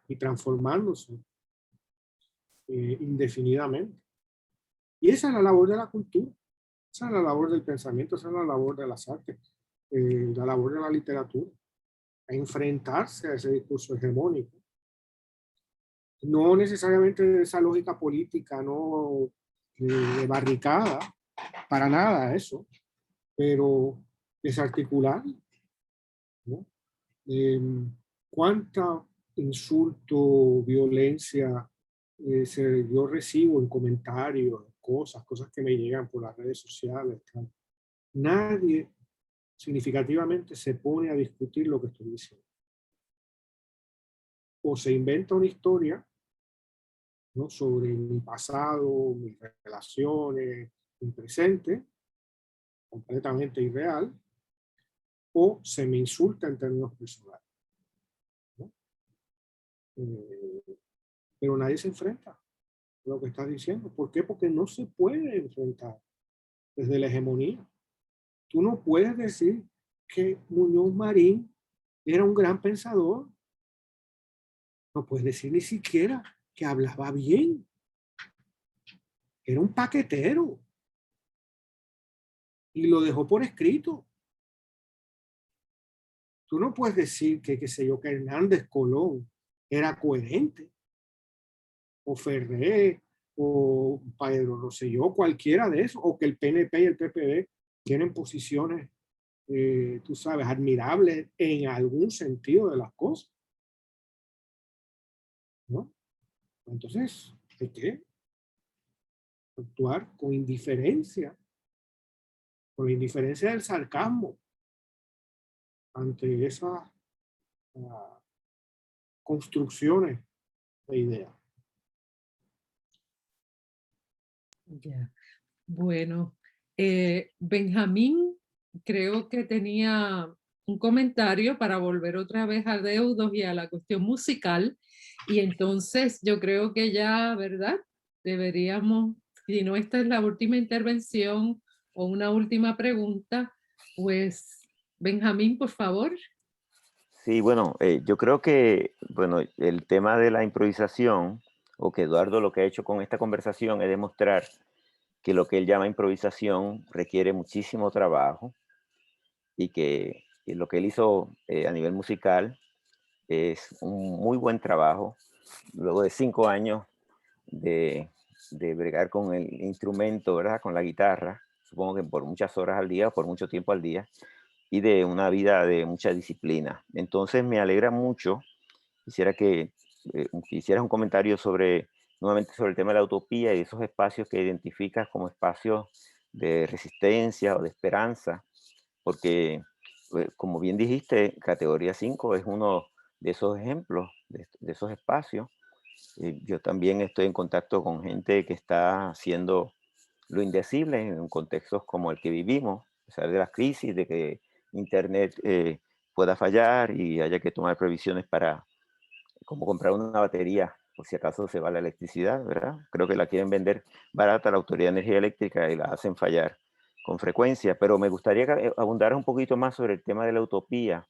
y transformándose indefinidamente. Y esa es la labor de la cultura, esa es la labor del pensamiento, esa es la labor de las artes, la labor de la literatura, a enfrentarse a ese discurso hegemónico. No necesariamente esa lógica política, no de barricada, para nada eso, pero desarticular, ¿no? ¿Cuánta insulto, violencia yo recibo en comentarios, cosas que me llegan por las redes sociales? Nadie significativamente se pone a discutir lo que estoy diciendo. O se inventa una historia, ¿no?, sobre mi pasado, mis relaciones, mi presente, completamente irreal, o se me insulta en términos personales, ¿no? Pero nadie se enfrenta a lo que estás diciendo. ¿Por qué? Porque no se puede enfrentar desde la hegemonía. Tú no puedes decir que Muñoz Marín era un gran pensador. No puedes decir ni siquiera que hablaba bien. Era un paquetero. Y lo dejó por escrito. Tú no puedes decir que, qué sé yo, que Hernández Colón era coherente. O Ferré, o Pedro Rosselló, cualquiera de esos. O que el PNP y el PPD tienen posiciones, tú sabes, admirables en algún sentido de las cosas, ¿no? Entonces, ¿de qué? Actuar con indiferencia del sarcasmo ante esas construcciones de ideas. Ya. Bueno, Benjamín creo que tenía un comentario para volver otra vez a Deudos y a la cuestión musical, y entonces yo creo que ya, ¿verdad? Deberíamos, si no esta es la última intervención o una última pregunta, pues Benjamín, por favor. Sí, bueno, yo creo que, bueno, el tema de la improvisación, o que Eduardo lo que ha hecho con esta conversación es demostrar que lo que él llama improvisación requiere muchísimo trabajo, y que lo que él hizo a nivel musical es un muy buen trabajo. Luego de 5 años de bregar con el instrumento, ¿verdad?, con la guitarra, supongo que por muchas horas al día, por mucho tiempo al día, y de una vida de mucha disciplina. Entonces me alegra mucho. Quisiera que hicieras un comentario nuevamente sobre el tema de la utopía y esos espacios que identificas como espacios de resistencia o de esperanza, porque como bien dijiste, categoría 5 es uno esos ejemplos, de esos espacios. Yo también estoy en contacto con gente que está haciendo lo indecible en contextos como el que vivimos, a pesar de las crisis, de que Internet pueda fallar y haya que tomar previsiones para, como comprar una batería, por si acaso se va la electricidad, ¿verdad? Creo que la quieren vender barata la Autoridad de Energía Eléctrica y la hacen fallar con frecuencia, pero me gustaría que abundaras un poquito más sobre el tema de la utopía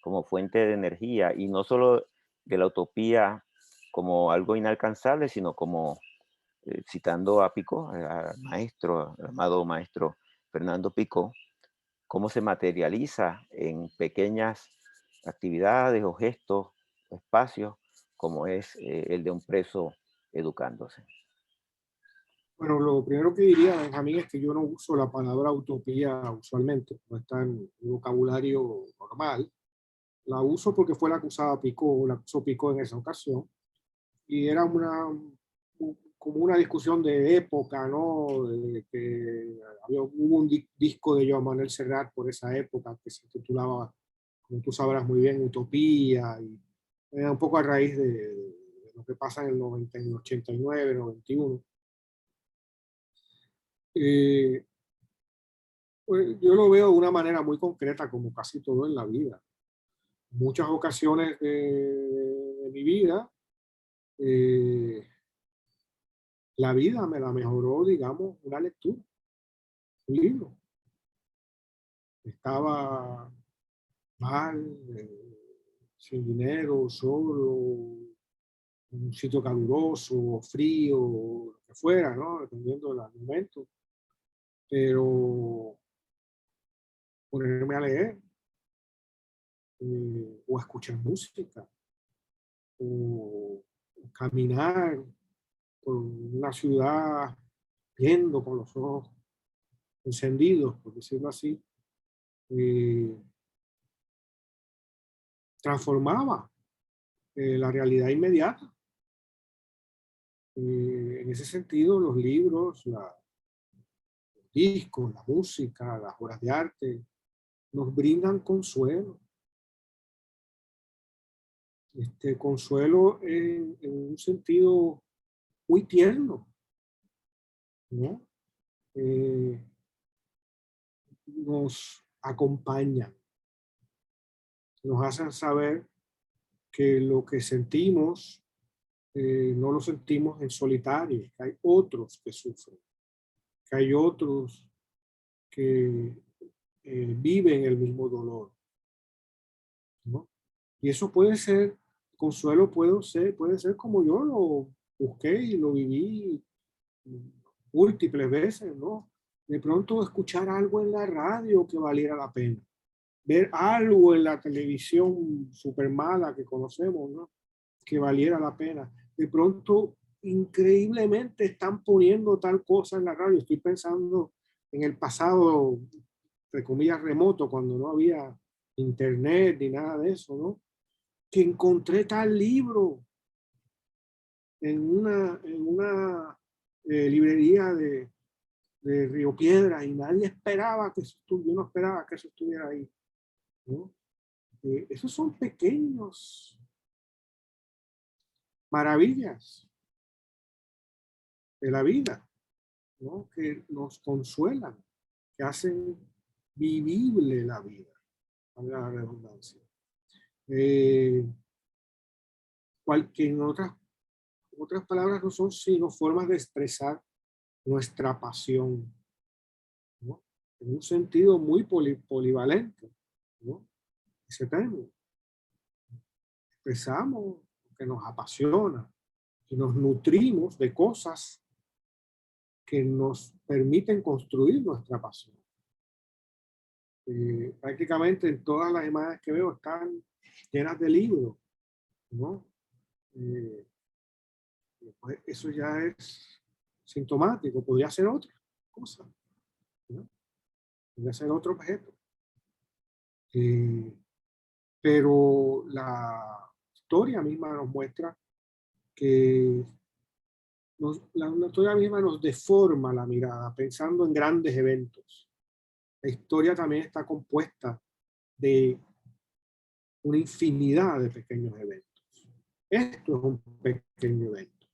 como fuente de energía, y no solo de la utopía como algo inalcanzable, sino como, citando a Pico, al maestro, el amado maestro Fernando Pico, cómo se materializa en pequeñas actividades o gestos, espacios, como es el de un preso educándose. Bueno, lo primero que diría, Benjamín, es que yo no uso la palabra utopía usualmente, no está en mi vocabulario normal. La uso porque fue la que usaba Pico, la que usó Pico en esa ocasión, y era como una discusión de época, ¿no? De que hubo un disco de Joan Manuel Serrat por esa época que se titulaba, como tú sabrás muy bien, Utopía, y era un poco a raíz de lo que pasa en el 90, en el 89, 91. Pues yo lo veo de una manera muy concreta, como casi todo en la vida. Muchas ocasiones de mi vida, la vida me la mejoró, digamos, una lectura, un libro. Estaba mal, sin dinero, solo, en un sitio caluroso, frío, lo que fuera, ¿no? Dependiendo del momento. Pero ponerme a leer, o a escuchar música, o caminar por una ciudad viendo con los ojos encendidos, por decirlo así, transformaba la realidad inmediata. En ese sentido, los libros, los discos, la música, las obras de arte, nos brindan consuelo. Consuelo en un sentido muy tierno, ¿no? Nos acompañan, nos hacen saber que lo que sentimos no lo sentimos en solitario, que hay otros que sufren, que hay otros que viven el mismo dolor, ¿no? Y eso puede ser, consuelo puede ser como yo lo busqué y lo viví múltiples veces, ¿no? De pronto escuchar algo en la radio que valiera la pena, ver algo en la televisión súper mala que conocemos, ¿no? Que valiera la pena. De pronto, increíblemente están poniendo tal cosa en la radio. Estoy pensando en el pasado, entre comillas, remoto, cuando no había internet ni nada de eso, ¿no? Que encontré tal libro en una librería de Río Piedra y nadie esperaba que eso estuviera, yo no esperaba que eso estuviera ahí, ¿no? Esos son pequeños maravillas de la vida, ¿no? Que nos consuelan, que hacen vivible la vida, valga la redundancia. Que en otras palabras no son sino formas de expresar nuestra pasión, ¿no? En un sentido muy polivalente, ¿no? Ese término. Expresamos lo que nos apasiona y nos nutrimos de cosas que nos permiten construir nuestra pasión. Prácticamente en todas las imágenes que veo están llenas de libros, ¿no? Pues eso ya es sintomático, podría ser otra cosa, ¿no? Podría ser otro objeto. Pero la historia misma nos muestra que la historia misma nos deforma la mirada pensando en grandes eventos. La historia también está compuesta de una infinidad de pequeños eventos. Esto es un pequeño evento.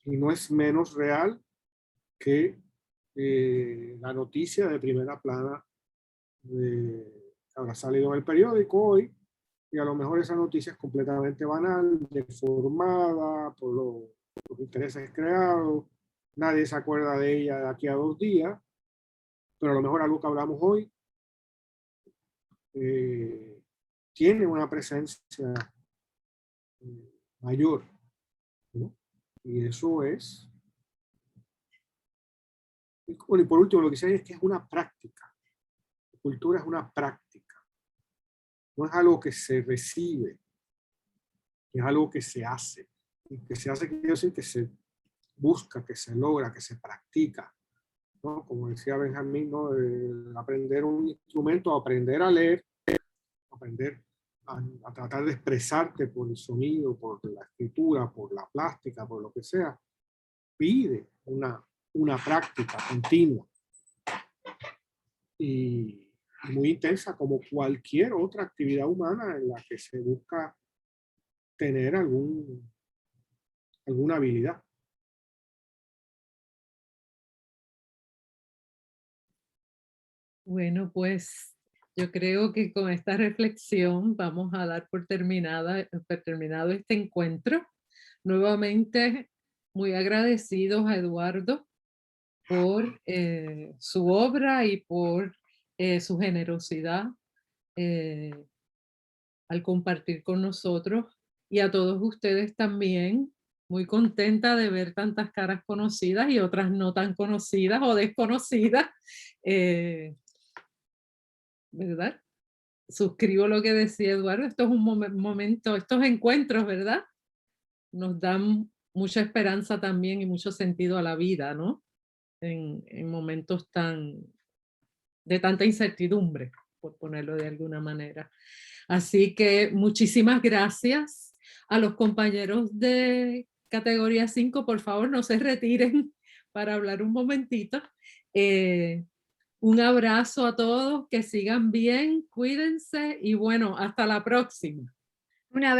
Y no es menos real que la noticia de primera plana que habrá salido en el periódico hoy, y a lo mejor esa noticia es completamente banal, deformada por los intereses creados, nadie se acuerda de ella de aquí a 2 días, pero a lo mejor algo que hablamos hoy tiene una presencia mayor, ¿no? Y eso es... Bueno, y por último, lo que quisiera decir es que es una práctica. La cultura es una práctica. No es algo que se recibe, es algo que se hace. Y que se hace quiere decir que se busca, que se logra, que se practica, ¿no? Como decía Benjamín, ¿no? Aprender un instrumento, aprender a leer, aprender a tratar de expresarte por el sonido, por la escritura, por la plástica, por lo que sea, pide una práctica continua y muy intensa, como cualquier otra actividad humana en la que se busca tener alguna habilidad. Bueno, pues yo creo que con esta reflexión vamos a dar por terminado este encuentro. Nuevamente, muy agradecidos a Eduardo por su obra y por su generosidad al compartir con nosotros, y a todos ustedes también. Muy contenta de ver tantas caras conocidas y otras no tan conocidas o desconocidas. ¿Verdad? Suscribo lo que decía Eduardo, esto es un momento, estos encuentros, ¿verdad? Nos dan mucha esperanza también y mucho sentido a la vida, ¿no? En momentos de tanta incertidumbre, por ponerlo de alguna manera. Así que muchísimas gracias a los compañeros de categoría 5, por favor no se retiren para hablar un momentito. Un abrazo a todos, que sigan bien, cuídense y bueno, hasta la próxima. Un abrazo.